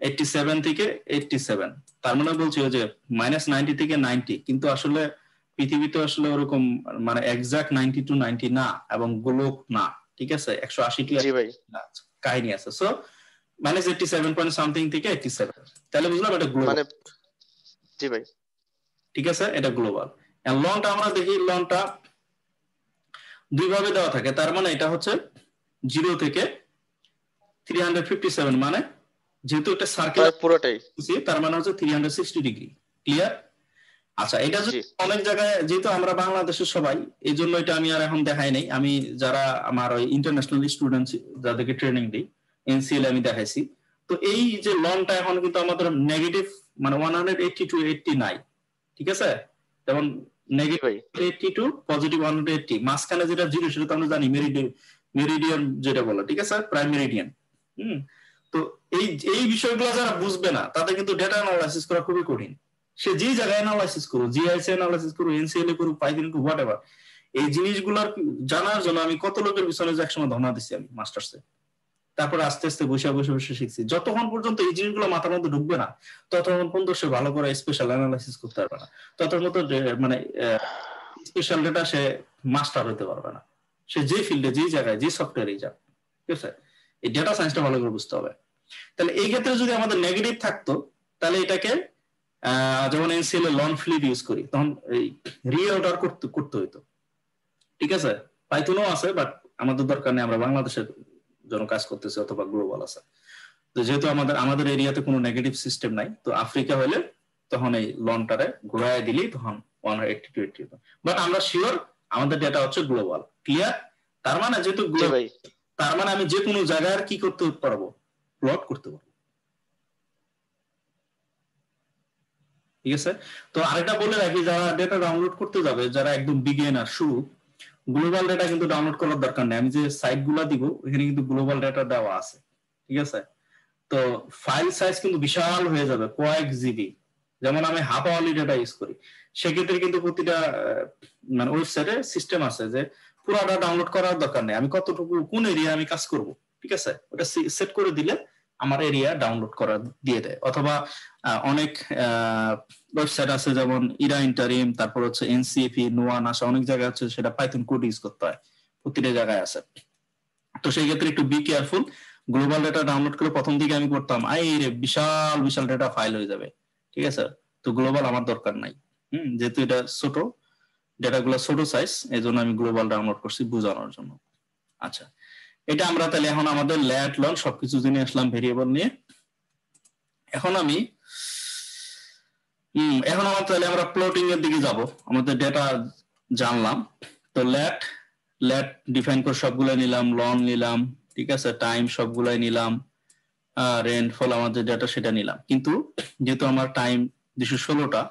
87 থেকে 87, তার মানে বলছি যে -90 থেকে 90, কিন্তু আসলে পৃথিবীতে আসলে ওরকম মানে এক্সাক্ট 90 টু 90 না, এবং গোলক না। ঠিক আছে? 180 টু কাহিনী আছে। সো -87 পয়েন্ট সামথিং থেকে 87, তাহলে বুঝলাম এটা গ্লোবাল। জি ভাই, ঠিক আছে, এটা গ্লোবাল। লংটা আমরা দেখি, লংটা দুই ভাবে দেওয়া থাকে, তার মানে এটা হচ্ছে 0 থেকে 357, মানে যেহেতু একটা সার্কেল পুরোটাই, তার মানে হচ্ছে 360 ডিগ্রি। ক্লিয়ার? আচ্ছা, এটা যদি অনেক জায়গায়, যেহেতু আমরা বাংলাদেশের সবাই, এই জন্য এটা আমি আর এখন দেখাই নাই। আমি যারা আমার ওই ইন্টারন্যাশনাল স্টুডেন্ট যাদেরকে ট্রেনিং দিই, এনসিএল আমি দেখাইছি। তো এই যে লংটা এখন কিন্তু আমাদের নেগেটিভ, মানে 180 টু 80 নাই। ঠিক আছে? যেমন নেগেটিভ 80 টু পজিটিভ 180, মাঝখানে যেটা 0 সেটা তো আমরা জানি মেরিডিয়ান যেটা বলে। ঠিক আছে? Prime meridian. তো এই বিষয়গুলো যারা বুঝবে না, তাদের কিন্তু ডেটা অ্যানালাইসিস করা খুবই কঠিন। সে যে জায়গায় অ্যানালাইসিস করুক, জিআইএস অ্যানালাইসিস করুক, এনসিএল এ করুক, পাইথন করুক, হোয়াটএভার, এই জিনিসগুলোর জানার জন্য আমি কত লোকের পিছনে একসময় ধর্ণা দিচ্ছি আমি মাস্টার্সে। তারপরে আস্তে আস্তে বসে বসে বসে শিখছি। যতক্ষণ পর্যন্ত এই জিনিসগুলো মাথার মধ্যে ঢুকবে না, ততক্ষণ পর্যন্ত সে ভালো করে স্পেশাল অ্যানালাইসিস করতে পারবে না, ততক্ষণ মতো মানে স্পেশাল ডেটা সে মাস্টার হতে পারবে না। সে যে ফিল্ডে, যে জায়গায়, যে সফটওয়্যারে যাক, ঠিক আছে? এই ডেটা সায়েন্সটা ভালো করে বুঝতে হবে। তাহলে এই ক্ষেত্রে যদি আমাদের নেগেটিভ থাকতো, তাহলে এটাকে যেমন এনসিএল এ লন ফ্লিপ ইউজ করি, তখন এই রিঅর্ডার করতে হইতো। ঠিক আছে? পাইথনও আছে, বাট আমাদের দরকার নেই, আমরা বাংলাদেশের জন্য কাজ করতেছি, অথবা গ্লোবাল আছে। তো যেহেতু আমাদের এরিয়াতে কোনো নেগেটিভ সিস্টেম নাই, তো আফ্রিকা হলে তখন এই লনটারে ঘোরায় দিলেই তখন 180 টু 80। বাট আমরা শিওর আমাদের ডেটা হচ্ছে গ্লোবাল। ক্লিয়ার? তার মানে যেহেতু গ্লোবাল, তার মানে আমি যে কোনো জায়গায় কি করতে পারবো, প্লট করতে পারবো। ঠিক আছে? তো আরেকটা বলে রাখি, যারা ডেটা ডাউনলোড করতে যাবে, যারা একদম বিগিনার, শুরু, গ্লোবাল ডেটা কিন্তু ডাউনলোড করার দরকার নেই। আমি যে সাইট গুলা দিব এখানে কিন্তু গ্লোবাল ডেটা দেওয়া আছে। ঠিক আছে? তো ফাইল সাইজ কিন্তু বিশাল হয়ে যাবে, কয়েক জিবি। যেমন আমি হাফ আওয়ারলি ডেটা ইউজ করি, সেক্ষেত্রে কিন্তু প্রতিটা মানে ওয়েবসাইটে সিস্টেম আছে যে পুরাটা ডাউনলোড করার দরকার নেই, আমি কতটুকু কোন এরিয়া আমি কাজ করব, ঠিক আছে, ওটা সেট করে দিলে আমার এরিয়া ডাউনলোড করা দিয়ে দেয়। অথবা অনেক ওয়েবসাইট আছে যেমন ইরা ইন্টারিম, তারপর হচ্ছে এনসিএফি, নোয়া, নাসা, অনেক জায়গায় হচ্ছে সেটা পাইথন কোড ইউজ করতে হয়, প্রতিটা জায়গায় আছে। তো সেই ক্ষেত্রে একটু be careful. Global data download করে প্রথম দিকে আমি করতাম, রে বিশাল বিশাল ডেটা ফাইল হয়ে যাবে। ঠিক আছে? তো গ্লোবাল আমার দরকার নাই, যেহেতু এটা ছোট, ডেটাগুলো ছোট সাইজ, এই জন্য আমি গ্লোবাল ডাউনলোড করছি বোঝানোর জন্য। আচ্ছা, এটা আমরা তাহলে এখন আমাদের ল্যাট লন সবকিছু জেনে আসলাম ভেরিয়েবল নিয়ে। এখন আমার তাহলে আমরা প্লটিং এর দিকে যাব। আমাদের ডেটা জানলাম, তো ল্যাট ডিফাইন করে সবগুলাই নিলাম, লন নিলাম, ঠিক আছে, টাইম সবগুলাই নিলাম, রেইনফল আমাদের ডেটা সেটা নিলাম। কিন্তু যেহেতু আমার টাইম 216টা,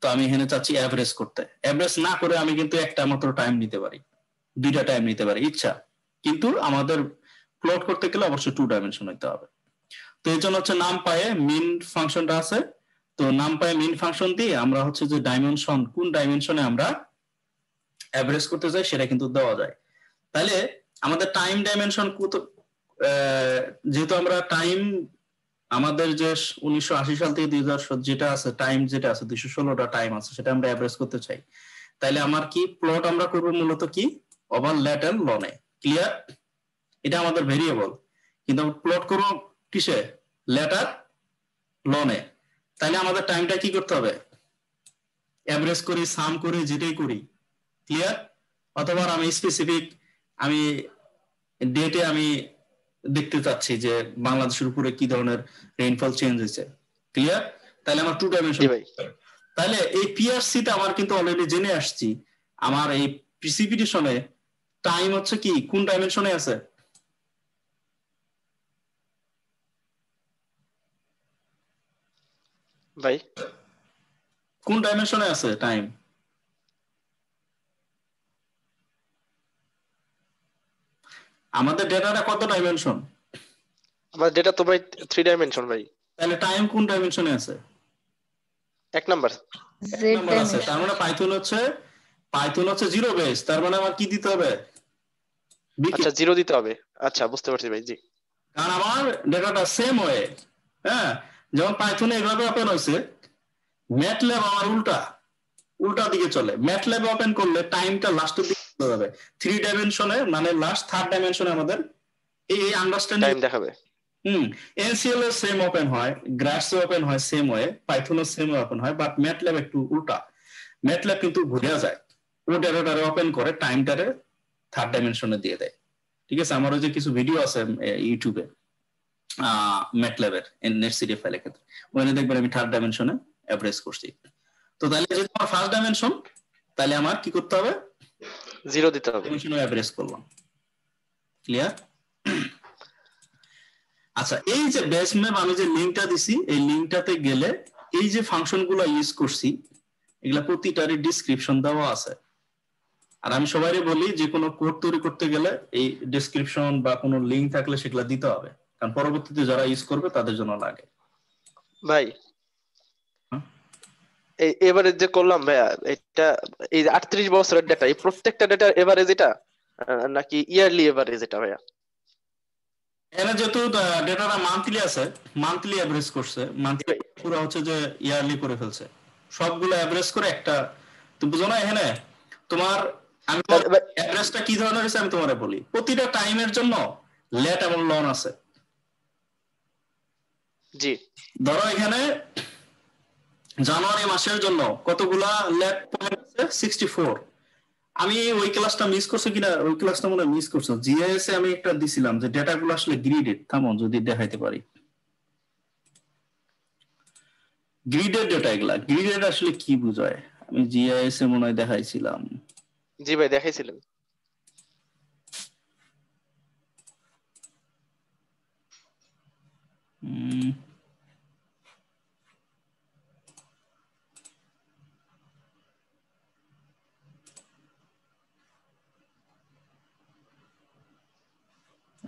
তো আমি এখানে চাচ্ছি অ্যাভারেজ করতে। অ্যাভারেজ না করে আমি কিন্তু একটা মাত্র টাইম নিতে পারি, দুইটা টাইম নিতে পারি ইচ্ছা, কিন্তু আমাদের প্লট করতে গেলে অবশ্যই 2 ডাইমেনশন হইতে হবে। তো এই জন্য হচ্ছে নামপায়ে মিন ফাংশনটা আছে। তো নামপায়ে মিন ফাংশন দিয়ে আমরা হচ্ছে যে ডাইমেনশন, কোন ডাইমেনশনে আমরা অ্যাভারেজ করতে চাই সেটা কিন্তু দেওয়া যায়। তাহলে আমাদের টাইম ডাইমেনশন কত, যেহেতু আমরা টাইম আমাদের যে 1980 সাল থেকে 2000 যেটা আছে টাইম, যেটা আছে 216টা টাইম আছে, সেটা আমরা অ্যাভারেজ করতে চাই। তাহলে আমার কি প্লট আমরা করব মূলত কি ওভার ল্যাট এন্ড লনে। ক্লিয়ার? এটা আমাদের ভেরিয়েবল, কিন্তু আমরা প্লট করব কিসে? ল্যাট আর লনে। তাহলে আমাদের টাইমটা কি করতে হবে? অ্যাভারেজ করি, সাম করি, যেটাই করি। ক্লিয়ার? অথবা আমি স্পেসিফিক আমি ডেটে আমি দেখতে চাচ্ছি যে বাংলাদেশের উপরে কি ধরনের রেইনফল চেঞ্জ হয়েছে। ক্লিয়ার? তাহলে আমার 2 ডাইমেনশন। তাহলে এই পিআরসি তে আমার কিন্তু অলরেডি জেনে আসছি আমার এই প্রিসিপিটেশনে টাইম হচ্ছে কি কোন ডাইমেনশনে আছে? ভাই কোন ডাইমেনশনে আছে টাইম? আমাদের ডেটাটা কত ডাইমেনশন? আমার ডেটা তো ভাই 3 ডাইমেনশন ভাই। তাহলে টাইম কোন ডাইমেনশনে আছে? 1 নাম্বার নাম্বার আছে। তার মানে পাইথন হচ্ছে 0 বেস। তার মানে আমার কি দিতে হবে? আচ্ছা 0 দিতে হবে। আচ্ছা বুঝতে পারছি ভাই। জি, কারণ আমার ডেটাটা সেম ওয়ে। হ্যাঁ, যেমন পাইথনে এইভাবে ওপেন হয়েছে, ম্যাটল্যাব আমার উল্টা দিকে চলে। ম্যাটল্যাব ওপেন করলে টাইমটা লাস্টের দিকে চলে যাবে 3 ডাইমেনশনে, মানে লাস্ট 3rd ডাইমেনশনে আমাদের এই আন্ডারস্ট্যান্ডিং টাইম দেখাবে। এনসিএল এর সেম ওপেন হয়, গ্রাফস ওপেন হয় সেম ওয়ে, পাইথনের সেম ওপেন হয়, বাট ম্যাটল্যাব একটু উল্টা। ম্যাটল্যাব কিন্তু ঘুরে যায়, ও ডেটাটারে ওপেন করে টাইমটারে 3rd ডাইমেনশনে দিয়ে দেয়। ঠিক আছে, আমার ওই যে কিছু ভিডিও আছে ইউটিউবে ম্যাটল্যাবের নেটসিডি ফাইলের ক্ষেত্রে, ওখানে দেখবেন আমি 3rd ডাইমেনশনে অ্যাভারেজ করছি। তো তাহলে যদি আমার 1st ডাইমেনশন, তাহলে আমার কি করতে হবে? 0 দিতে হবে। ডাইমেনশনে অ্যাভারেজ করলাম। ক্লিয়ার? আচ্ছা, এই যে বেস ম্যাপ আমি যে লিংকটা দিছি, এই লিংকটাতে গেলে এই যে ফাংশনগুলো ইউজ করছি এগুলা প্রতিটারই ডেসক্রিপশন দেওয়া আছে। আর আমি সবাইকে বলি যে কোনো কোড তৈরি করতে গেলে এই ডেসক্রিপশন বা কোনো লিংক থাকলে সেগুলা দিতে হবে, কারণ পরবর্তীতে যারা ইউজ করবে তাদের জন্য লাগে। ভাই এবারে যে করলাম ভাইয়া, এটা এই 38 বছরের ডেটা, এই প্রত্যেকটা ডেটার এভারেজ এটা নাকি ইয়ারলি এভারেজ এটা ভাইয়া? এখানে যেহেতু ডেটাটা মান্থলি আছে, মান্থলি এভারেজ করছে, মান্থলি পুরো হচ্ছে যে ইয়ারলি করে ফেলছে, সবগুলো এভারেজ করে একটা। তুমি বুঝো না এখানে তোমার আমি এভারেজটা কি ধরনের হয়েছে আমি তোমারে বলি। প্রতিটা টাইমের জন্য লেট এবং লন আছে। জি, ধরো এখানে জানুয়ারি মাসের জন্য কতগুলা লেট পয়েন্ট আছে? 64। আমি ওই ক্লাসটা মিস করছি কিনা, ওই ক্লাসটা মনে মিস করছো। জিএস এ আমি একটা দিছিলাম যে ডেটাগুলো আসলে গ্রিডেড। থামো যদি দেখাইতে পারি, গ্রিডেড ডেটা। এগুলা গ্রিডেড আসলে কি বোঝায় আমি জিআইএস এ মনে হয় দেখাইছিলাম। জি ভাই দেখাইছিলেন।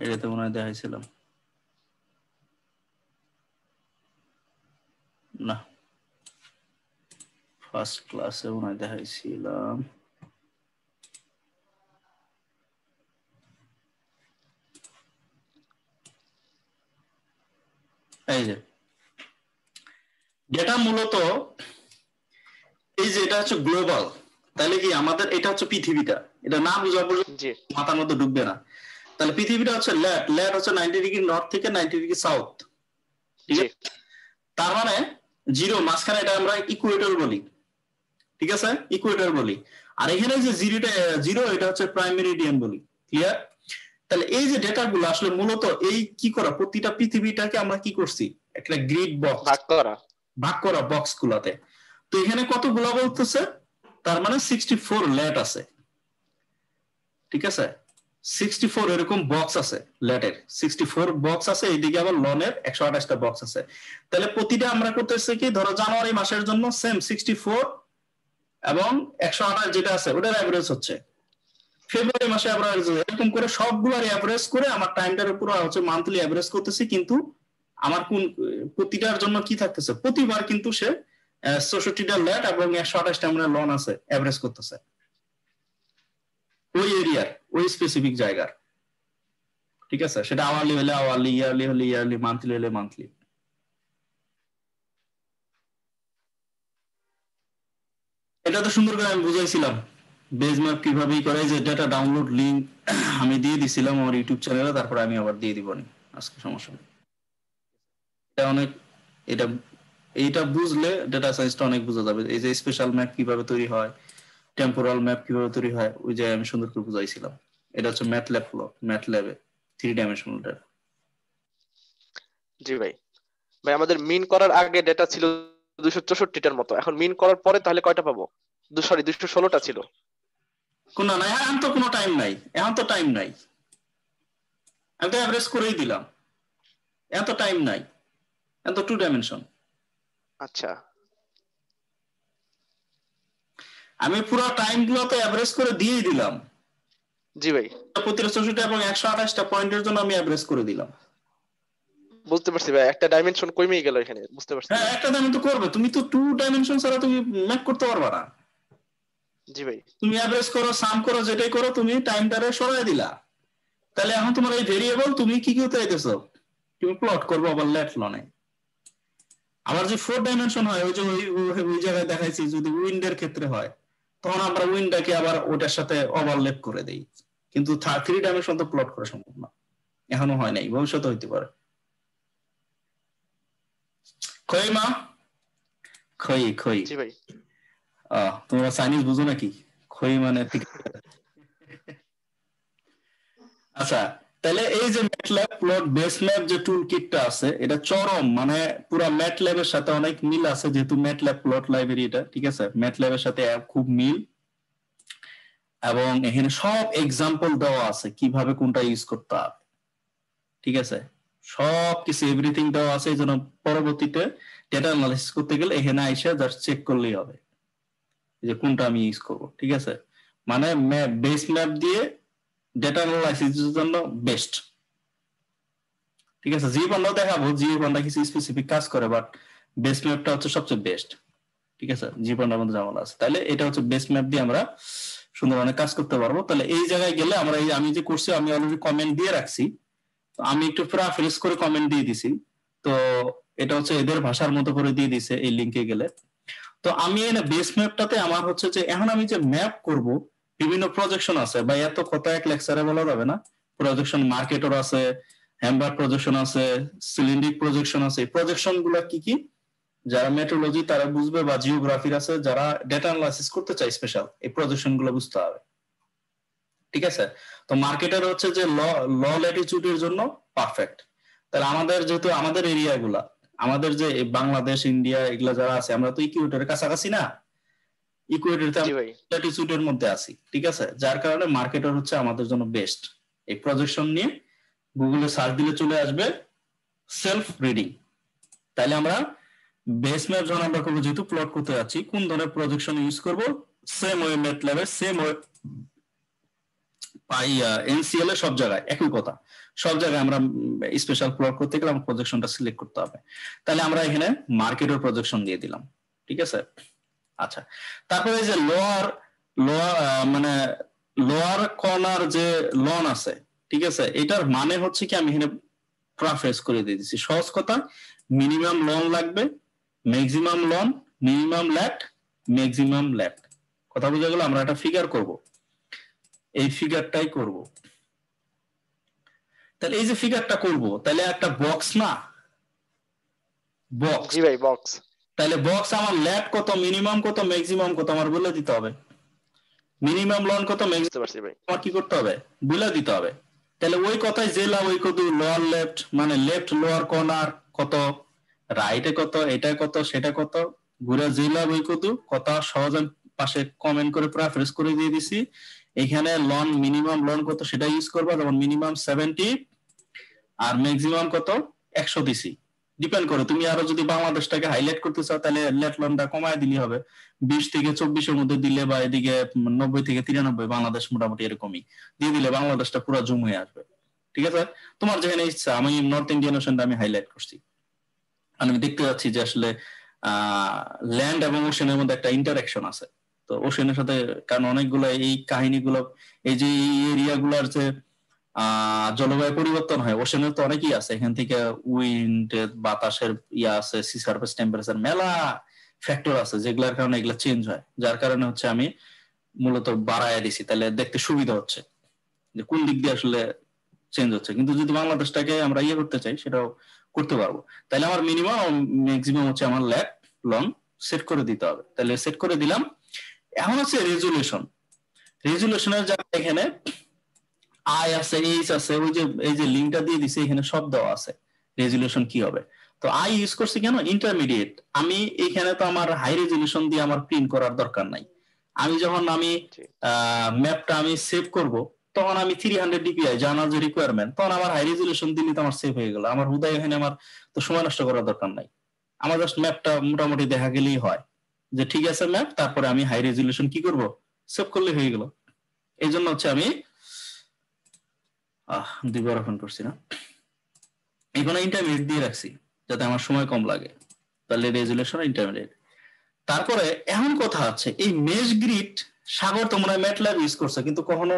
এটাতে মনে হয় দেখাইছিলাম না, ফার্স্ট ক্লাসে মনে হয় দেখাইছিলাম। এই যে ডেটা মূলত এই যে এটা হচ্ছে গ্লোবাল। তাহলে কি আমাদের এটা হচ্ছে পৃথিবীটা, এটা না বোঝা পর্যন্ত মাথার মধ্যে ঢুকবে না। তাহলে পৃথিবীটা হচ্ছে ল্যাট হচ্ছে 90 ডিগ্রি নর্থ থেকে 90 ডিগ্রি সাউথ। ঠিক আছে, তার মানে 0 মাঝখানে এটা আমরা ইকুয়েটর বলি। ঠিক আছে, ইকুয়েটর বলি। আর এখানে যে 0 এটা হচ্ছে প্রাইম মেরিডিয়ান বলি। ক্লিয়ার? তাহলে এই যে ডেটাগুলো আসলে মূলত এই কি করা, প্রতিটা পৃথিবীটাকে আমরা কি করছি, একটা গ্রিড বক্স ভাগ করা বক্স গুলাতে। তো এখানে কতগুলা বলতেছে, তার মানে 64 ল্যাট আছে, ঠিক আছে, 64 এরকম বক্স আছে, ল্যাটের 64 বক্স আছে, এইদিকে আবার লনের 128টা বক্স আছে। তাহলে প্রতিটা আমরা করতেছি কি, ধরো জানুয়ারি মাসের জন্য সেম 64 এবং 128 যেটা আছে ওটার অ্যাভারেজ হচ্ছে, ফেব্রুয়ারি মাসে অ্যাভারেজ, এরকম করে সবগুলোর অ্যাভারেজ করে আমার টাইমটার উপর হচ্ছে মান্থলি অ্যাভারেজ করতেছি। কিন্তু আমার কোন প্রতিটার জন্য কি থাকতেছে, প্রতিবার কিন্তু সে 64টা ল্যাট এবং 128টা আমরা লন আছে অ্যাভারেজ করতেছে ওই এরিয়ার, ওই স্পেসিফিক জায়গার, ঠিক আছে। সেটা আওয়ারলি হলে আওয়ারলি, ইয়ারলি হলে ইয়ারলি, মান্থলি হলে মান্থলি। এটা তো সুন্দর করে আমি বুঝাইছিলাম বেজ ম্যাপ কিভাবে করে, যে ডেটা ডাউনলোড লিংক আমি দিয়ে দিছিলাম আমার ইউটিউব চ্যানেলে, তারপর আমি আবার দিয়ে দিব আজকে, সমস্যা নেই। এটা অনেক, এইটা বুঝলে ডেটা সায়েন্সটা অনেক বোঝা যাবে। এই যে স্পেশাল ম্যাপ কিভাবে তৈরি হয়, টেম্পোরাল ম্যাপ কিভাবে তৈরি হয়, ওই যে আমি সুন্দর করে বুঝাইছিলাম। এটা হচ্ছে ম্যাটল্যাব ফ্লো, ম্যাটল্যাবে 3 ডাইমেনশনাল ডেটা। জি ভাই। ভাই আমাদের মিন করার আগে ডেটা ছিল 264টার মতো, এখন মিন করার পরে তাহলে কয়টা পাবো? 216টা ছিল। কোন না, এখন তো কোনো টাইম নাই, এখন তো টাইম নাই, আমি তো অ্যাভারেজ করেই দিলাম, এখন তো টাইম নাই, এখন তো 2 ডাইমেনশন। আচ্ছা, আমি পুরো টাইম গুলো তো অ্যাভারেজ করে দিয়েই দিলাম। জি ভাই, 65 এবং 128টা পয়েন্টের জন্য আমি অ্যাভারেজ করে দিলাম। বুঝতে পারছি ভাই, একটা ডাইমেনশন কমে গেল এখানে, বুঝতে পারছি। হ্যাঁ, একটা ডাইমেনশন তো করবে, তুমি তো 2 ডাইমেনশন ছাড়া তুমি ম্যাপ করতে পারবে না। জি ভাই, তুমি অ্যাভারেজ করো, সাম করো, যেটাই করো, তুমি টাইমটারে সরাই দিলা। তাহলে এখন তোমার এই ভেরিয়েবল তুমি কি করতে চাইতেছো, তুমি প্লট করবে আবার লেট লনে। আবার যে 4 ডাইমেনশন হয়, ওই যে ওই জায়গায় দেখাইছি, যদি উইন্ডের ক্ষেত্রে হয় তখন আমরা উইন্ডটাকে আবার ওটার সাথে ওভারল্যাপ করে দেই, কিন্তু 3 ডাইমেনশন তো প্লট করা সম্ভব না, এখনো হয় নাই, ভবিষ্যতে হইতে পারে। খই মা, খই খই, জি ভাই। তোমরা চাইনিজ বুঝো নাকি? খই মানে ঠিক। আচ্ছা, তাহলে এই যে ম্যাটল্যাব প্লট বেস ম্যাপ যে টুল কিটটা আছে, এটা চরম, মানে পুরো ম্যাটল্যাবের সাথে অনেক মিল আছে, যেহেতু ম্যাটল্যাব প্লট লাইব্রেরি এটা, ঠিক আছে, ম্যাটল্যাবের সাথে খুব মিল। এবং এখানে সব এক্সাম্পল দেওয়া আছে কিভাবে কোনটা ইউজ করতে হবে, ঠিক আছে, সব কিছু এভরিথিং দেওয়া আছে। এই জন্য পরবর্তীতে ডেটা অ্যানালাইসিস করতে গেলে এখানে আইসা জাস্ট চেক করলেই হবে যে কোনটা আমি ইউজ করব, ঠিক আছে। মানে বেস ম্যাপ দিয়ে ডেটা অ্যানালাইসিসের জন্য বেস্ট, ঠিক আছে। জি পান্ডাও দেখাবো, জি পান্ডা কিছু স্পেসিফিক কাজ করে, বাট বেস ম্যাপটা হচ্ছে সবচেয়ে বেস্ট, ঠিক আছে। জি পান্ডার মধ্যে ঝামেলা আছে, তাহলে এটা হচ্ছে বেস ম্যাপ দিয়ে আমরা সুন্দর অনেক কাজ করতে পারবো। তাহলে এই জায়গায় গেলে আমরা, এই আমি যে করছি, আমি অলরেডি কমেন্ট দিয়ে রাখছি, আমি একটু প্যারাফ্রেজ করে কমেন্ট দিয়ে দিছি, তো এটা হচ্ছে এদের ভাষার মতো করে দিয়ে দিছে এই লিংকে গেলে। তো আমি এনে বেস ম্যাপটাতে আমার হচ্ছে যে এখন আমি যে ম্যাপ করব, বিভিন্ন প্রজেকশন আছে, বা এত কথা এক লেকচারে বলা যাবে না। প্রজেকশন মার্কেটর আছে, হ্যামবার্গ প্রজেকশন আছে, সিলিন্ড্রিক প্রজেকশন আছে। এই প্রজেকশন গুলা কি কি, যারা মেট্রোলজি তারা বুঝবে, বা জিওগ্রাফির আছে, যারা ডেটা অ্যানালাইসিস করতে চায় স্পেশাল, এই প্রজেকশন গুলো বুঝতে হবে, ঠিক আছে। তো মার্কেটার হচ্ছে যে ল ল্যাটিটিউডের জন্য পারফেক্ট। তাহলে আমাদের যেহেতু আমাদের এরিয়া গুলা, আমাদের যে বাংলাদেশ, ইন্ডিয়া, এগুলা যারা আছে, আমরা তো ইকুয়েটরের কাছাকাছি না, ইকুয়েটরতে ল্যাটিটিউডের মধ্যে আছি, ঠিক আছে, যার কারণে মার্কেটার হচ্ছে আমাদের জন্য বেস্ট। এই প্রজেকশন নিয়ে গুগলে সার্চ দিলে চলে আসবে সেলফ রিডিং। তাহলে আমরা বেস ম্যাপ যখন আমরা করবো, যেহেতু প্লট করতে যাচ্ছি, কোন ধরনের প্রজেকশন ইউজ করব, সেম ওয়ে ম্যাটল্যাবে, সেম ওয়ে এনসিএল এ, সব জায়গায় একই কথা, সব জায়গায় আমরা স্পেশাল প্লট করতে গেলে আমরা প্রজেকশনটা সিলেক্ট করতে হবে। তাহলে আমরা এখানে মার্কেটের প্রজেকশন দিয়ে দিলাম, ঠিক আছে। আচ্ছা, তারপরে এই যে মানে লোয়ার কর্নার যে লন আছে, ঠিক আছে, এটার মানে হচ্ছে কি, আমি এখানে প্রাফেস করে দিয়ে দিচ্ছি, সহজ কথা, মিনিমাম লন লাগবে, maximum lon, minimum lat, maximum lat. কথা বুঝে গেল? আমরা একটা ফিগার করব, এই ফিগারটাই করব। তাহলে এই যে ফিগারটা করব, তাহলে একটা বক্স না, বক্স। জি ভাই, বক্স। তাহলে বক্স আমার ল্যাট কত, মিনিমাম কত, ম্যাক্সিমাম কত আমার বলে দিতে হবে। মিনিমাম লন কত, ম্যাক্সিমাম ভাই, আমার কি করতে হবে, বলে দিতে হবে। তাহলে ওই কথায় জেলা ওই কত লোয়ার লেফট মানে লেফট লোয়ার কর্নার কত, রাইটে কত, এটা কত, সেটা কত, ঘুরে জেলা ওই কত কথা সহজ পাশে কমেন্ট করে প্রেফারেন্স করে দিয়ে দিছি। এখানে লন মিনিমাম লন কত সেটা ইউজ করবা, যেমন মিনিমাম 70 আর ম্যাক্সিমাম কত 100 দিছি। ডিপেন্ড করে তুমি আরো যদি বাংলাদেশটাকে হাইলাইট করতে চাও তাহলে লেট লনটা কমায় দিলে হবে, 20 থেকে 24 এর মধ্যে দিলে বা এদিকে 90 থেকে 93 বাংলাদেশ মোটামুটি এরকমই দিয়ে দিলে বাংলাদেশটা পুরো জুম হয়ে আসবে। ঠিক আছে, তোমার যেখানে ইচ্ছা। আমি নর্থ ইন্ডিয়ান ওশনটা আমি হাইলাইট করছি, আমি দেখতে যাচ্ছি যে আসলে ল্যান্ড এবং ওশেনের মধ্যে একটা ইন্টারাকশন আছে। তো ওশেনের সাথে কারণ অনেকগুলো এই কাহিনীগুলো এই যে এরিয়া গুলার যে জলবায়ু পরিবর্তন হয়, ওশেনের তো অনেকই আছে, এখান থেকে উইন্ড বাতাসের ইয়া আছে, সি সারফেস টেম্পারেচার মেলা ফ্যাক্টর আছে যেগুলোর কারণে এগুলো চেঞ্জ হয়, যার কারণে হচ্ছে আমি মূলত বাড়ায় দিছি, তাহলে দেখতে সুবিধা হচ্ছে যে কোন দিক দিয়ে আসলে চেঞ্জ হচ্ছে। কিন্তু যদি বাংলাদেশটাকে আমরা ইয়ে করতে চাই সেটাও করতে পারবো। তাহলে আমার মিনিমাম ম্যাক্সিমাম হচ্ছে আমার ল্যাট লং সেট করে দিতে হবে, তাহলে সেট করে দিলাম। এখন হচ্ছে রেজুলেশন, রেজুলেশনের জায়গায় এখানে আই আছে, এইচ আছে, ওই যে এই যে লিঙ্কটা দিয়ে দিছে এখানে সব দেওয়া আছে রেজুলেশন কি হবে। তো আই ইউজ করছি কেন, ইন্টারমিডিয়েট। আমি এখানে তো আমার হাই রেজুলেশন দিয়ে আমার প্রিন্ট করার দরকার নাই। আমি যখন আমি ম্যাপটা আমি সেভ করব তখন আমি 300 ডিপিআই জানার যে রিকোয়ারমেন্ট, তখন আমার হাই রেজুলেশন দিলে তো আমার সেভ হয়ে গেল, আমার হুদায় এখানে আমার তো সময় নষ্ট করার দরকার নাই। আমার জাস্ট ম্যাপটা মোটামুটি দেখা গেলেই হয় যে ঠিক আছে ম্যাপ, তারপরে আমি হাই রেজুলেশন কি করব, সেভ করলে হয়ে গেল। এই জন্য হচ্ছে আমি দুইবার ওপেন করছি না, এখানে ইন্টারমিডিয়েট দিয়ে রাখছি যাতে আমার সময় কম লাগে, তাহলে রেজুলেশন ইন্টারমিডিয়েট। তারপরে এমন কথা আছে এই মেশ গ্রিড, সাগর তোমরা ম্যাটল্যাব ইউজ করছো কিন্তু কখনো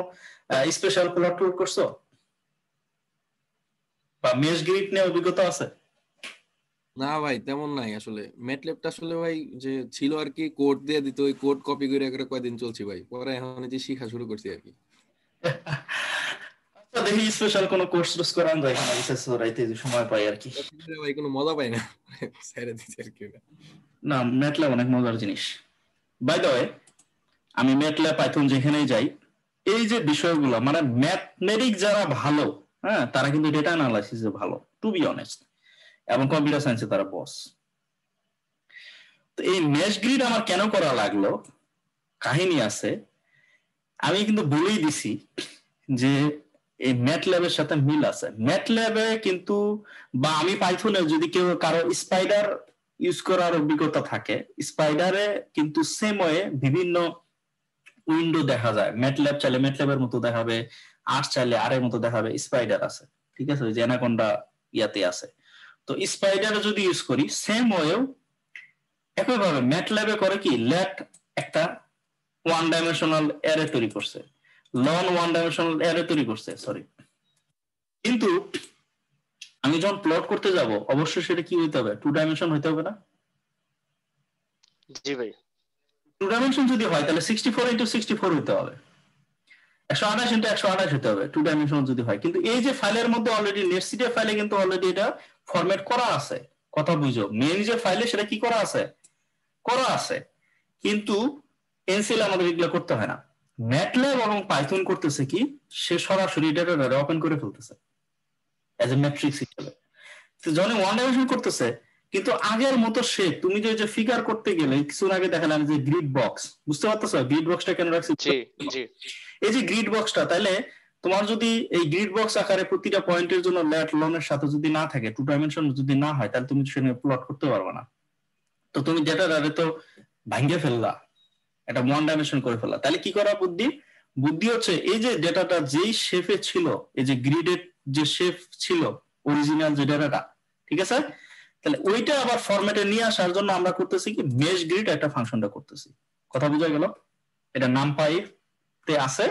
স্পেশাল প্লট টুল করছো বা মেশ গ্রিড নিয়ে অভিজ্ঞতা আছে? না ভাই তেমন নাই আসলে। ম্যাটল্যাবটা আসলে ভাই যে ছিল আর কি, কোড দিয়ে দিত, ওই কোড কপি করে করে কয়দিন চলছি ভাই, পরে এখন যে শিখা শুরু করছি আর কি। আচ্ছা দেখি স্পেশাল কোনো কোর্স টোর্স করান যায় কিনা, বিশেষ রাইতে যে সময় পাই আর কি। ভাই কোনো মজা পাই না, ছেড়ে দিচ্ছি আর কি। না ম্যাটল্যাব অনেক মজার জিনিস। বাই দ্য ওয়ে আমি ম্যাটল্যাব পাইথন যেখানেই যাই এই যে বিষয়গুলো মানে ম্যাথমেটিক যারা ভালো, হ্যাঁ তারা কিন্তু ডেটা অ্যানালাইসিসে ভালো, টু বি অনেস্ট, এবং কম্পিউটার সায়েন্সে তারা বস। তো এই মেশ গ্রিড আমার কেন করা লাগলো, কাহিনী আছে। আমি কিন্তু বলেই দিছি যে এই ম্যাটল্যাবের সাথে মিল আছে। ম্যাটল্যাবে কিন্তু বা আমি পাইথনে যদি কেউ কারো স্পাইডার ইউজ করার অভিজ্ঞতা থাকে, স্পাইডারে কিন্তু সেম ওয়ে বিভিন্ন উইন্ডো দেখা যায়। ম্যাটল্যাব চাইলে ম্যাটল্যাবের মতো দেখাবে, আর্ট চাইলে আরের মতো দেখাবে, স্পাইডার আছে, ঠিক আছে, ওই যে অ্যানাকোন্ডা ইয়াতে আছে। তো স্পাইডার যদি ইউজ করি সেম ওয়েও একইভাবে ম্যাটল্যাবে করে কি, ল্যাট একটা ওয়ান ডাইমেনশনাল অ্যারে তৈরি করছে, লন ওয়ান ডাইমেনশনাল অ্যারে তৈরি করছে, সরি। কিন্তু আমি যখন প্লট করতে যাব অবশ্যই সেটা কি হইতে হবে, টু ডাইমেনশন হইতে হবে না? জি ভাই। টু ডাইমেনশন যদি হয় তাহলে 64x64 হইতে হবে, 128x128 হতে হবে টু ডাইমেনশন যদি হয়। কিন্তু এই যে ফাইলের মধ্যে অলরেডি নেটসিটের ফাইলে কিন্তু অলরেডি এটা ফরম্যাট করা আছে, কথা বুঝো, মেইন যে ফাইলে সেটা কি করা আছে, করা আছে। কিন্তু এনসিএল আমাদের এগুলো করতে হয় না। ম্যাটল্যাব এবং পাইথন করতেছে কি, সে সরাসরি ডেটাটা ওপেন করে ফেলতেছে এজ এ ম্যাট্রিক্স হিসেবে। তো যখন ওয়ান ডাইমেনশন করতেছে কিন্তু আগের মতো শেপ, তুমি যে ফিগার করতে গেলে কিছুদিন আগে দেখালাম যে গ্রিড বক্স, বুঝতে পারতেছো গ্রিড বক্সটা কেন রাখছি? জি জি। এই যে গ্রিড বক্সটা, তাহলে তোমার যদি এই গ্রিড বক্স আকারে প্রতিটা পয়েন্টের জন্য ল্যাট লনের সাথে যদি না থাকে, টু ডাইমেনশন যদি না হয়, তাহলে তুমি সেখানে প্লট করতে পারবে না। তো তুমি ডেটাটারে তো ভাঙ্গে ফেললা, এটা ওয়ান ডাইমেনশন করে ফেললা। তাহলে কি করা বুদ্ধি, বুদ্ধি হচ্ছে এই যে ডেটাটা যেই শেপে ছিল, এই যে গ্রিডের যে শেপ ছিল অরিজিনাল যে ডেটাটা, ঠিক আছে, তাহলে ওইটা আবার ফরম্যাটে নিয়ে আসার জন্য আমরা করতেছি কি, মেশ গ্রিড একটা ফাংশনটা করতেছি। কথা বোঝা গেল? এটা নামপাই তে আছে,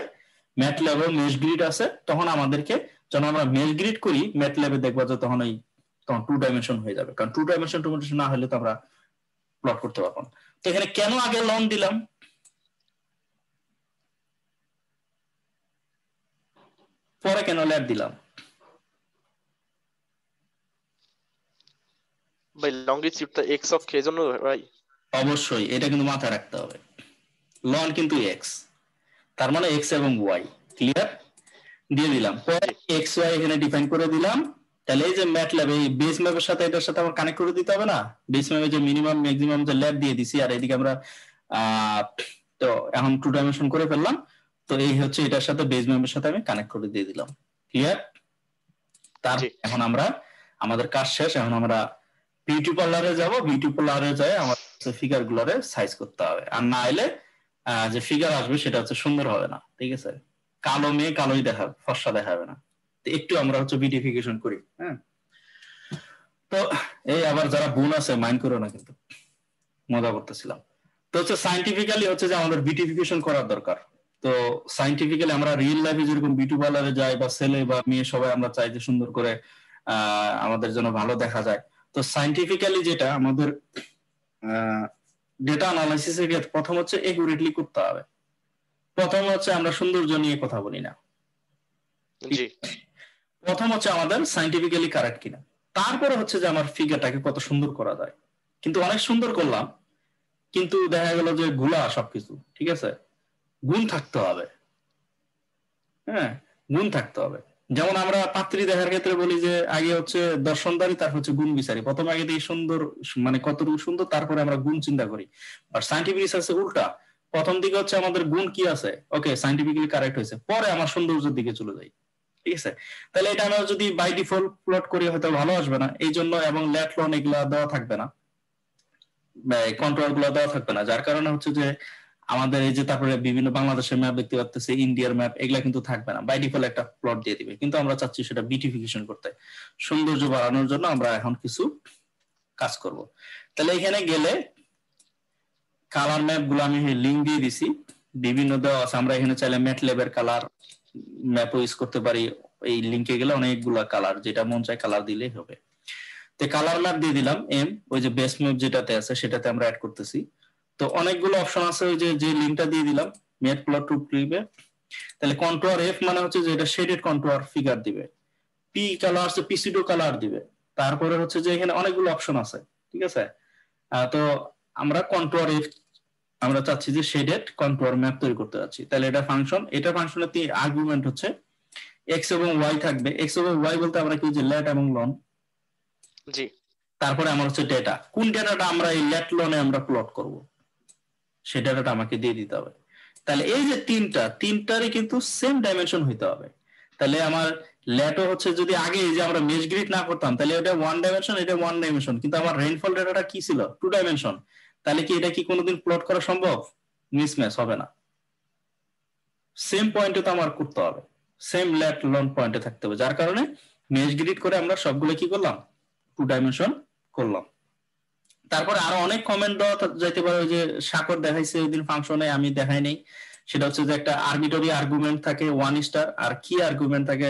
ম্যাটল্যাবে মেশ গ্রিড আছে। তখন আমাদেরকে যখন আমরা মেশ গ্রিড করি ম্যাটল্যাবে দেখবো যে তখন তখন টু ডাইমেনশন হয়ে যাবে, কারণ টু ডাইমেনশন না হলে তো আমরা প্লট করতে পারবো না। তো এখানে কেন আগে লন দিলাম, পরে কেন ল্যাট দিলাম? ভাই লঙ্গিটিউডটা এক্স অক্ষে, এজন্য ভাই। অবশ্যই এটা কিন্তু মাথায় রাখতে হবে, লন কিন্তু এক্স, তার মানে এক্স এবং ওয়াই, ক্লিয়ার? দিয়ে দিলাম। পরে এক্স ওয়াই এখানে ডিফাইন করে দিলাম। তাহলে এই যে ম্যাটল্যাব এই বেস ম্যাপের সাথে এটার সাথে আমার কানেক্ট করে দিতে হবে না? বেস ম্যাপে যে মিনিমাম ম্যাক্সিমাম যে ল্যাব দিয়ে দিছি, আর এদিকে আমরা তো এখন 2 ডাইমেনশন করে ফেললাম। তো এই হচ্ছে এটার সাথে বেস ম্যাপের সাথে আমি কানেক্ট করে দিয়ে দিলাম। ক্লিয়ার? এখন আমরা আমাদের কাজ শেষ। এখন আমরা বিউটি পার্লারে যাব, বিউটি পার্লারে যাই আমাদের ফিগার গুলারে সাইজ করতে হবে। আর না এলে যে ফিগার আসবে সেটা হচ্ছে সুন্দর হবে না, ঠিক আছে? কালো মেয়ে কালোই দেখাবে, ফর্সা দেখাবে না। একটু আমরা হচ্ছে বিউটিফিকেশন করি। হ্যাঁ, তো এই আবার যারা বোন আছে মাইন্ড করো না, কিন্তু মজা করতেছিলাম। তো হচ্ছে সাইন্টিফিক্যালি হচ্ছে যে আমাদের বিউটিফিকেশন করার দরকার। তো সাইন্টিফিক্যালি আমরা রিয়েল লাইফে যেরকম বিউটি পার্লারে যাই বা ছেলে বা মেয়ে সবাই আমরা চাই যে সুন্দর করে আমাদের জন্য ভালো দেখা যায়। তো সাইন্টিফিক্যালি যেটা আমাদের ডেটা অ্যানালাইসিসের ক্ষেত্রে প্রথম হচ্ছে একুরেটলি করতে হবে। প্রথম হচ্ছে আমরা সৌন্দর্য নিয়ে কথা বলি না, প্রথম হচ্ছে আমাদের সাইন্টিফিক্যালি কারেক্ট কিনা, তারপরে হচ্ছে যে আমার ফিগারটাকে কত সুন্দর করা যায়। কিন্তু অনেক সুন্দর করলাম, কিন্তু দেখা গেল যে ঘোলা সবকিছু, ঠিক আছে? গুণ থাকতে হবে। হ্যাঁ, গুণ থাকতে হবে। যেমন আমরা পাত্রী দেখার ক্ষেত্রে বলি যে আগে হচ্ছে দর্শনদারি, তারপর হচ্ছে গুণ বিচারি। প্রথম আগে দিয়ে সুন্দর মানে কতটুকু সুন্দর, তারপরে আমরা গুণ চিন্তা করি। আর সাইন্টিফিক রিসার্চ উল্টা, প্রথম দিকে হচ্ছে আমাদের গুণ কি আছে, ওকে সাইন্টিফিক্যালি কারেক্ট হয়েছে, পরে আমার সৌন্দর্যের দিকে চলে যাই, ঠিক আছে? তাহলে এটা আমরা যদি বাই ডিফল্ট প্লট করি হয়তো ভালো আসবে না, এই জন্য। এবং ল্যাট লন এগুলা দেওয়া থাকবে না, কন্ট্রোল গুলো দেওয়া থাকবে না, যার কারণে হচ্ছে যে আমাদের এই যে তারপরে বিভিন্ন বাংলাদেশের ম্যাপ দেখতে পাচ্ছি, ইন্ডিয়ার ম্যাপ, এগুলা কিন্তু থাকবে না। বাই ডিফল্ট একটা প্লট দিয়ে দিবে, কিন্তু আমরা চাচ্ছি সেটা বিউটিফিকেশন করতে, সৌন্দর্য বাড়ানোর জন্য আমরা এখন কিছু কাজ করব। তাহলে এখানে গেলে কালার ম্যাপ গুলো আমি লিঙ্ক দিয়ে দিছি, বিভিন্ন দেওয়া আছে। আমরা এখানে চাইলে ম্যাটল্যাবের কালার ম্যাপও ইউজ করতে পারি। এই লিঙ্কে গেলে অনেকগুলা কালার, যেটা মন চায় কালার দিলেই হবে। তো কালার ম্যাপ দিয়ে দিলাম এম, ওই যে বেস ম্যাপ যেটাতে আছে সেটাতে আমরা অ্যাড করতেছি। তো অনেকগুলো অপশন আছে, ওই যে লিঙ্কটা দিয়ে দিলাম ম্যাট প্লট টু প্রিভে। তাহলে কন্ট্রোল এফ মানে হচ্ছে যে এটা শেডেড কন্ট্রোল ফিগার দিবে, পি কালার আছে পিসিডো কালার দিবে। তারপরে হচ্ছে যে এখানে অনেকগুলো অপশন আছে, ঠিক আছে? তো আমরা কন্ট্রোল এফ আমরা চাচ্ছি যে শেডেড কন্ট্রোল ম্যাপ তৈরি করতে যাচ্ছি। তাহলে এটা ফাংশন, এটা ফাংশনের তিন আর্গুমেন্ট হচ্ছে এক্স এবং ওয়াই থাকবে। এক্স এবং ওয়াই বলতে আমরা কি যে ল্যাট এবং লন, জি। তারপরে আমার হচ্ছে ডেটা, কোন ডেটাটা আমরা এই ল্যাট লনে আমরা প্লট করব সেই ডেটাটা আমাকে দিয়ে দিতে হবে। তাহলে এই যে তিনটারই কিন্তু সেম ডাইমেনশন হইতে হবে। তাহলে আমার ল্যাটও হচ্ছে, যদি আগে যে আমরা মেশ গ্রিড না করতাম তাহলে এটা 1 ডাইমেনশন, এটা 1 ডাইমেনশন, কিন্তু আমার রেইনফল ডেটাটা কি ছিল 2 ডাইমেনশন। তাহলে কি এটা কি কোনোদিন প্লট করা সম্ভব? মিসম্যাচ হবে না। সেম পয়েন্টে তো আমার করতে হবে, সেম ল্যাট লন পয়েন্টে থাকতে হবে, যার কারণে মেশ গ্রিড করে আমরা সবগুলো কি করলাম 2 ডাইমেনশন করলাম। তারপরে আরো অনেক কমেন্ট দেওয়া যাইতে পারে, যে সাকর দেখাইছে ওই দিন ফাংশনে, আমি দেখাই নাই। সেটা হচ্ছে যে একটা আরবিটরি আর্গুমেন্ট থাকে 1 স্টার, আর কি আর্গুমেন্ট থাকে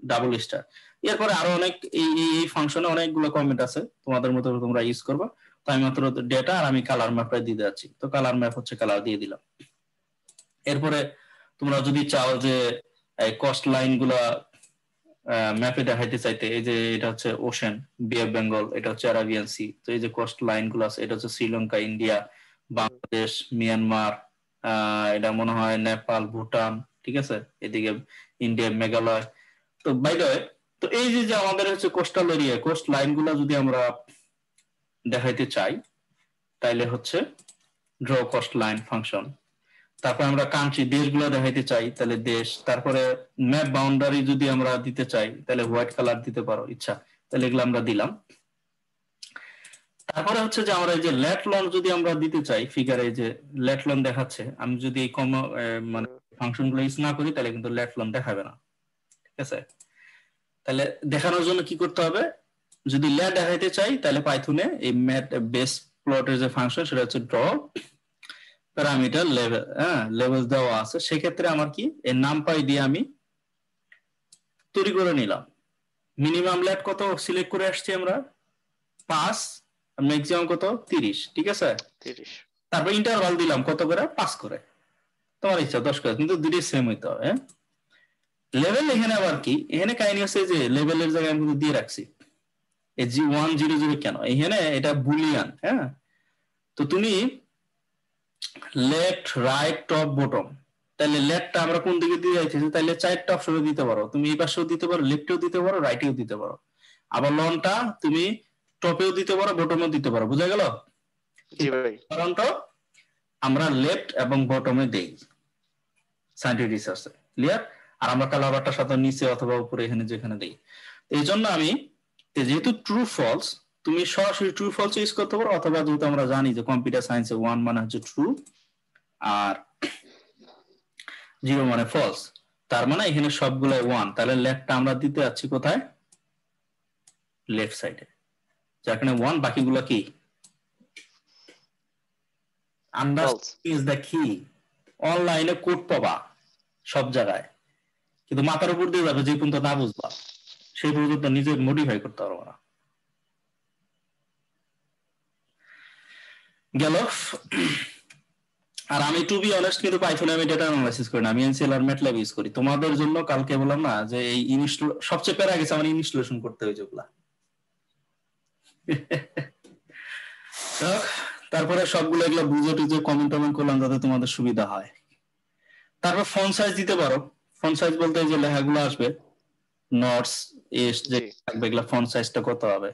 ডাবল স্টার। এরপরে আরো অনেক এই ফাংশনে অনেকগুলো কমেন্ট আছে, তোমাদের মতো তোমরা ইউজ করবা। তো আমি মাত্র ডেটা আর আমি কালার ম্যাপটা দিয়ে যাচ্ছি। তো কালার ম্যাপ হচ্ছে কালার দিয়ে দিলাম। এরপরে তোমরা যদি চাও যে এই কস্ট লাইন গুলা ম্যাপে দেখাইতে চাইতে, এই যে এটা হচ্ছে ওশেন, বে অফ বেঙ্গল, এটা হচ্ছে আরাবিয়ান সি। তো এই যে কোস্ট লাইন গুলো আছে, এটা হচ্ছে শ্রীলঙ্কা, ইন্ডিয়া, বাংলাদেশ, মিয়ানমার, এটা মনে হয় নেপাল, ভুটান, ঠিক আছে? এদিকে ইন্ডিয়া, মেঘালয়। তো বাই দ্য ওয়ে, তো এই যে আমাদের হচ্ছে কোস্টাল এরিয়া, কোস্ট লাইন গুলা যদি আমরা দেখাইতে চাই তাইলে হচ্ছে ড্র কোস্ট লাইন ফাংশন। তারপর আমরা কান্ট্রি দেশগুলো দেখাইতে চাই তাহলে দেশ। তারপরে ম্যাপ বাউন্ডারি যদি আমরা দিতে চাই তাহলে হোয়াইট কালার দিতে পারো ইচ্ছা, তাহলে এগুলো আমরা দিলাম। তারপরে হচ্ছে যে আমরা এই যে ল্যাট লন যদি আমরা দিতে চাই ফিগারে, যে ল্যাট লন দেখাচ্ছে, আমি যদি এই মানে ফাংশন গুলো ইউজ না করি তাহলে কিন্তু ল্যাট লন দেখাবে না, ঠিক আছে? তাহলে দেখানোর জন্য কি করতে হবে, যদি ল্যাট দেখাইতে চাই তাহলে পাইথনে এই ম্যাট বেস প্লটের যে ফাংশন সেটা হচ্ছে ড্র প্যারামিটার লেভেল, লেভেল দেওয়া আছে। সেক্ষেত্রে আমার কি এর নামপাই দিয়ে আমি তৈরি করে নিলাম। মিনিমাম ল্যাট কত সিলেক্ট করে আসছি আমরা 5, ম্যাক্সিমাম কত 30, ঠিক আছে? 30। তারপর ইন্টারভাল দিলাম কত করে 5 করে, তোমার ইচ্ছা 10 করে, কিন্তু দুটোই সেম হইতে হবে। লেভেল এখানে আবার কি, এখানে কাহিনী হচ্ছে যে লেভেলের জায়গায় আমি দিয়ে রাখছি এই G100 কেন, এখানে এটা বুলিয়ান। তো তুমি লেফট রাইট টপ বটম তাহলে লেফটটা আমরা কোন দিকে দিয়ে যাইতেছি, তাহলে চারটা অপশনে দিতে পারো, তুমি এই পাশেও দিতে পারো, লেফটেও দিতে পারো, রাইটেও দিতে পারো। আবার লনটা তুমি টপেও দিতে পারো, বটমেও দিতে পারো। বুঝা গেল? জি ভাই। কারণটা আমরা লেফট এবং বটমে দেই সায়েন্টিফিক রিসার্চে, ক্লিয়ার? আর আমরা কালার বারটার সাথে নিচে অথবা উপরে এখানে যেখানে দেই। এই জন্য আমি যেহেতু ট্রু ফলস, তুমি সরাসরি ট্রু ফলস ইউজ করতে পারো, অথবা যেহেতু আমরা জানি যে কম্পিউটার সায়েন্সে 1 মানে হচ্ছে ট্রু আর 0 মানে ফলস, তার মানে এখানে সবগুলাই 1, তাহলে লেফটটা আমরা দিতে যাচ্ছি কোথায়? লেফট সাইডে, যেখানে 1, বাকিগুলো কি? আন্ডারস্ট্যান্ডিং ইজ দ্য কি। অনলাইনে কোড পাবা সব জায়গায়, কিন্তু মাথার উপর দিয়ে যাবে যে পর্যন্ত না বুঝবা সেই পর্যন্ত নিজে মডিফাই করতে পারবো না। গেল। আর আমি টু বি অনেস্ট কিন্তু পাইথনে আমি ডেটা অ্যানালাইসিস করি না, আমি এনসিএল আর ম্যাটল্যাব ইউজ করি। তোমাদের জন্য কালকে বললাম না যে এই সবচেয়ে প্যারা গেছে আমার ইনস্টলেশন করতে হয়েছে ওগুলা। তারপরে সবগুলো এগুলো বুঝে টুঝে কমেন্ট টমেন্ট করলাম যাতে তোমাদের সুবিধা হয়। তারপর ফন্ট সাইজ দিতে পারো। ফন্ট সাইজ বলতে যে লেখাগুলো আসবে নোটস ইস্ট যে থাকবে, এগুলো ফন্ট সাইজটা কত হবে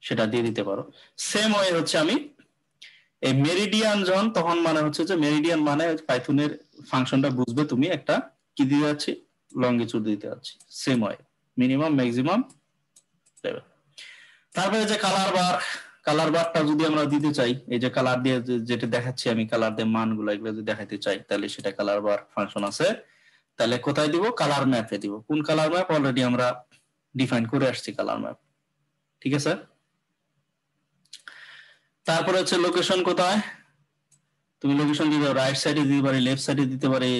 সেটা দিয়ে দিতে পারো। সেম ওয়ে হচ্ছে আমি এই মেরিডিয়ান যখন, তখন মানে হচ্ছে যে মেরিডিয়ান মানে পাইথনের ফাংশনটা বুঝবে তুমি একটা কি দিয়ে যাচ্ছি, লঙ্গিটিউড দিতে যাচ্ছি। সেম ওয়ে মিনিমাম ম্যাক্সিমাম দেবে। তারপরে যে কালার বারটা যদি আমরা দিতে চাই, এই যে কালার দিয়ে যেটা দেখাচ্ছি আমি, কালার দিয়ে মানগুলো এগুলো যদি দেখাতে চাই, তাহলে সেটা কালার বার ফাংশন আছে। তাহলে কোথায় দিব? কালার ম্যাপে দিব। কোন কালার ম্যাপ? অলরেডি আমরা ডিফাইন করে আসছি কালার ম্যাপ, ঠিক আছে। তারপরে হচ্ছে লোকেশন কোথায়, তুমি লোকেশন দিতে পারো, রাইট সাইডে দিতে পারি, লেফট সাইডে দিতে পারি,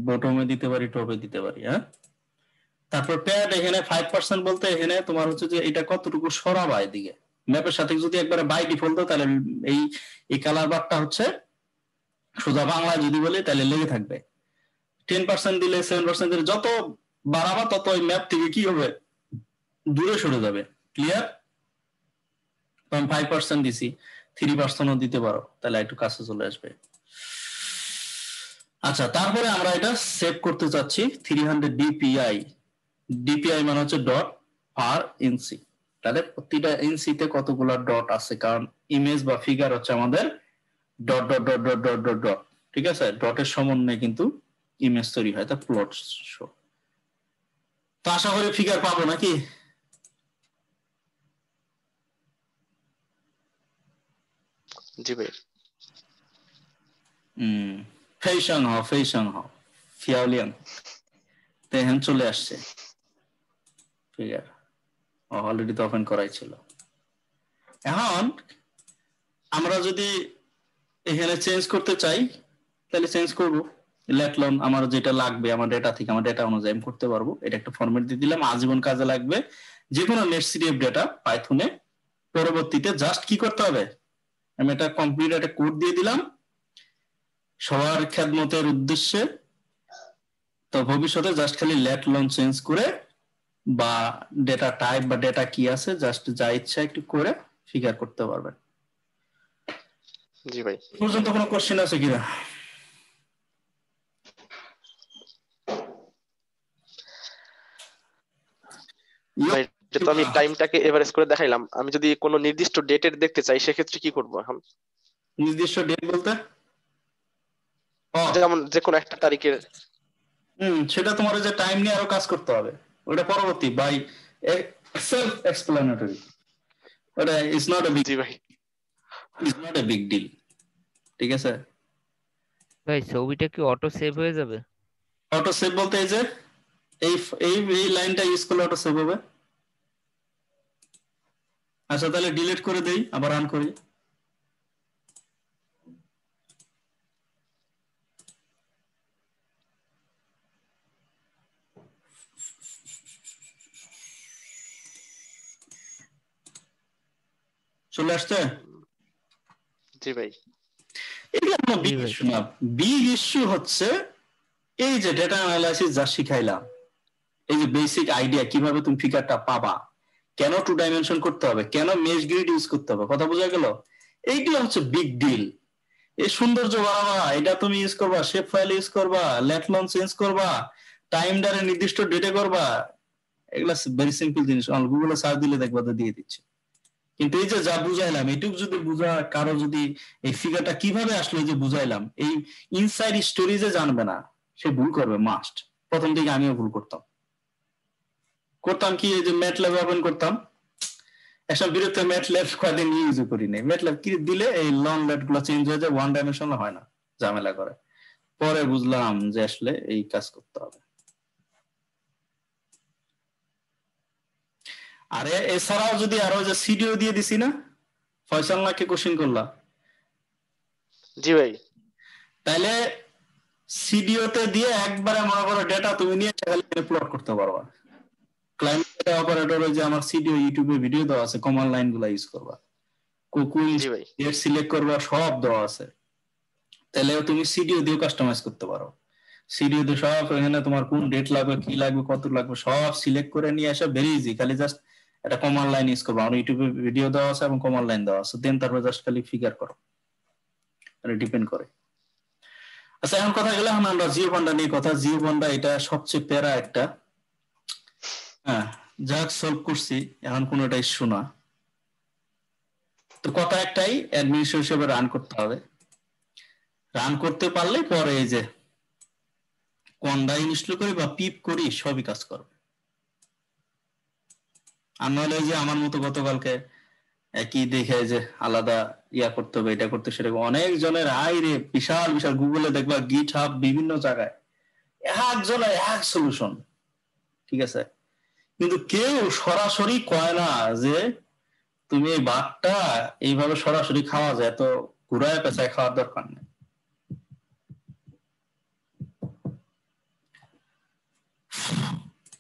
বটমে দিতে পারি, টপে দিতে পারি। হ্যাঁ, তারপর প্যাড এখানে 5% বলতে এখানে তোমার হচ্ছে যে এটা কতটুকু সরাবা এদিকে ম্যাপের সাথে। যদি একবারে বাই ডিফল্ট দাও তাহলে এই কালার বারটা হচ্ছে সোজা বাংলা যদি বলি তাহলে লেগে থাকবে। 10% দিলে 7% দিলে যত বাড়াবা তত ওই ম্যাপ থেকে কি হবে, দূরে সরে যাবে। ক্লিয়ার? আমি 5% দিছি, 3%ও দিতে পারো, তাহলে একটু কাছে চলে আসবে। আচ্ছা, তারপরে আমরা এটা সেভ করতে চাচ্ছি 300 DPI। ডিপিআই মানে হচ্ছে ডট পার ইঞ্চি। তাহলে প্রতিটা ইঞ্চিতে কতগুলো ডট আছে, কারণ ইমেজ বা ফিগার হচ্ছে আমাদের dot dot dot dot dot dot dot, ঠিক আছে। ডটের সমন্বয়ে কিন্তু ইমেজ তৈরি হয়, তা প্লট শো। তো আশা করি ফিগার পাবো নাকি? জি ভাই। ফেইশাং হাও ফিয়াওলিয়ান দেখেন চলে আসছে ফিগার, অলরেডি তো ওপেন করাই ছিল। এখন আমরা যদি এখানে চেঞ্জ করতে চাই তাহলে চেঞ্জ করব। লেটলন আমার যেটা লাগবে আমার ডেটা থেকে, আমার ডেটা অনুযায়ী আমি করতে পারবো। এটা একটা ফরম্যাট দিয়ে দিলাম, আজীবন কাজে লাগবে। যে কোনো নেটসিডিএফ ডেটা পাইথনে পরবর্তীতে জাস্ট কি করতে হবে, আমি এটা কমপ্লিট একটা কোড দিয়ে দিলাম সবার খেদমতের উদ্দেশ্যে। তো ভবিষ্যতে জাস্ট খালি লেটলন চেঞ্জ করে বা ডেটা টাইপ বা ডেটা কি আছে জাস্ট যা ইচ্ছা একটু করে ফিগার করতে পারবেন। জি ভাই। পর্যন্ত কোনো কোশ্চেন আছে কিনা? ভাই এটা তো আমি টাইমটাকে এভারেজ করে দেখাইলাম, আমি যদি কোনো নির্দিষ্ট ডেটের দেখতে চাই সেক্ষেত্রে কি করব এখন? নির্দিষ্ট ডেট বলতে যেমন যে কোনো একটা তারিখের। সেটা তোমার যে টাইম নিয়ে আরো কাজ করতে হবে, ওটা পরবর্তী বাই সেলফ এক্সপ্লেনেটরি। ওটা ইজ নট এ বিগ, জি ভাই, is not a big deal, ঠিক আছে ভাই। ছবিটা কি অটো সেভ হয়ে যাবে? অটো সেভ বলতে এই যে এই এই লাইনটা ইউজ করলে অটো সেভ হবে। আচ্ছা, তাহলে ডিলিট করে দেই, আবার রান করি। চলে আসছে? জি ভাই। এটা কোনো বিগ ইস্যু না। বিগ ইস্যু হচ্ছে এই যে ডেটা অ্যানালাইসিস যা শিখাইলাম, এই যে বেসিক আইডিয়া কিভাবে তুমি ফিগারটা পাবা, কেন 2 ডাইমেনশন করতে হবে, কেন মেশ গ্রিড ইউজ করতে হবে, কথা বোঝা গেল? এইগুলো হচ্ছে বিগ ডিল। এই সৌন্দর্য বাড়াবা, এটা তুমি ইউজ করবা, শেপ ফাইল ইউজ করবা, লেট লং চেঞ্জ করবা, টাইম ডারে নির্দিষ্ট ডেটে করবা, এগুলা ভেরি সিম্পল জিনিস, গুগলে সার্চ দিলে দেখবা তো দিয়ে দিচ্ছে। কিন্তু এই যে যা বুঝাইলাম এটুকু যদি বুঝা কারো যদি এই ফিগারটা কিভাবে আসলো যে বুঝাইলাম, এই ইনসাইড স্টোরি যে জানবে না সে ভুল করবে মাস্ট। প্রথম দিকে আমিও ভুল করতাম কি, এই যে ম্যাটল্যাব ওপেন করতাম, একটা বিরক্ত ম্যাটল্যাব কয়েকদিন ইউজ করি নাই, ম্যাটল্যাব কি দিলে এই লং লেট গুলো চেঞ্জ হয়ে যায়, ওয়ান ডাইমেনশনাল হয় না, ঝামেলা করে। পরে বুঝলাম যে আসলে এই কাজ করতে হবে। আরে এছাড়াও যদি আরো যে সিডিও দিয়ে দিছি না, ফয়সাল নাকি কোশ্চেন করলা? জি ভাই। তাহলে সিডিওতে দিয়ে একবারে মনে করো ডেটা তুমি নিয়ে প্লট করতে পারবা। ক্লাইমেট অপারেটরে যে আমার সিডিও ইউটিউবে ভিডিও দেওয়া আছে, কমান্ড লাইন গুলা ইউজ করবা, কুকুই ডেট সিলেক্ট করবা, সব দেওয়া আছে। তাহলে তুমি সিডিও দিয়ে কাস্টমাইজ করতে পারো। সিডিও দিয়ে সব এখানে তোমার কোন ডেট লাগবে, কি লাগবে, কত লাগবে সব সিলেক্ট করে নিয়ে আসা ভেরি ইজি। খালি জাস্ট একটা কমান্ড লাইন ইউজ করবা, আমার ইউটিউবে ভিডিও দেওয়া আছে এবং কমান্ড লাইন দেওয়া আছে, দেন তারপর জাস্ট খালি ফিগার করো, এটা ডিপেন্ড করে। আচ্ছা এখন কথা গেলে এখন আমরা জিও পান্ডা নিয়ে কথা। জিও পান্ডা এটা সবচেয়ে প্যারা একটা, হ্যাঁ যাক সলভ করছি, এখন কোনোটা ইস্যু না। তো কথা একটাই, অ্যাডমিনিস্ট্রেটর হিসেবে রান করতে হবে, রান করতে পারলে পরে এই যে কন্ডা ইনস্টল করি বা পিপ করি সবই কাজ করবে। আর নাহলে যে আমার মতো গতকালকে একই দেখে যে আলাদা ইয়া করতে হবে, এটা করতে, সেটা অনেক জনের আইরে বিশাল বিশাল গুগলে দেখবা গিট হাব বিভিন্ন জায়গায় একজনের এক সলিউশন, ঠিক আছে, কিন্তু কেউ সরাসরি কয় না যে তুমি এই ভাতটা এইভাবে সরাসরি খাওয়া যায়, তো ঘুরায় পেঁচায় খাওয়ার দরকার নেই।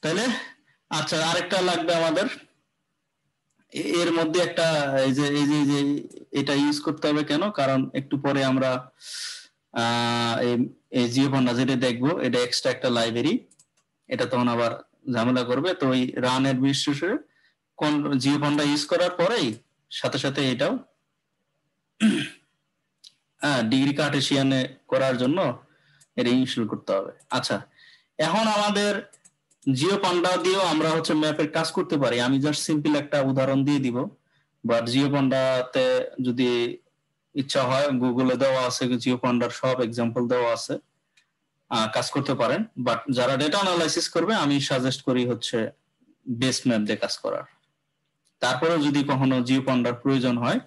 তাহলে আচ্ছা আরেকটা লাগবে আমাদের এর মধ্যে একটা, এই যে এটা ইউজ করতে হবে কেন, কারণ একটু পরে আমরা এই জিও পান্ডা যেটা দেখবো এটা এক্সট্রা একটা লাইব্রেরি, এটা তখন আবার ঝামেলা করবে। তো ওই রান অ্যাডমিনিস্ট্রেটরে কোন জিও পান্ডা ইউজ করার পরেই সাথে সাথে এটাও ডিগ্রি কার্টেসিয়ানে করার জন্য এটা ইনস্টল করতে হবে। আচ্ছা এখন আমাদের জিও পান্ডা দিয়েও আমরা হচ্ছে ম্যাপের কাজ করতে পারি। আমি জাস্ট সিম্পল একটা উদাহরণ দিয়ে দিব, বাট জিও পান্ডাতে যদি ইচ্ছা হয় গুগলে দেওয়া আছে, জিও পান্ডার সব এক্সাম্পল দেওয়া আছে, কাজ করতে পারেন। বাট যারা ডেটা অ্যানালাইসিস করবে আমি সাজেস্ট করি হচ্ছে বেস ম্যাপ দিয়ে কাজ করার। তারপরেও যদি কখনো জিও পান্ডার প্রয়োজন হয়,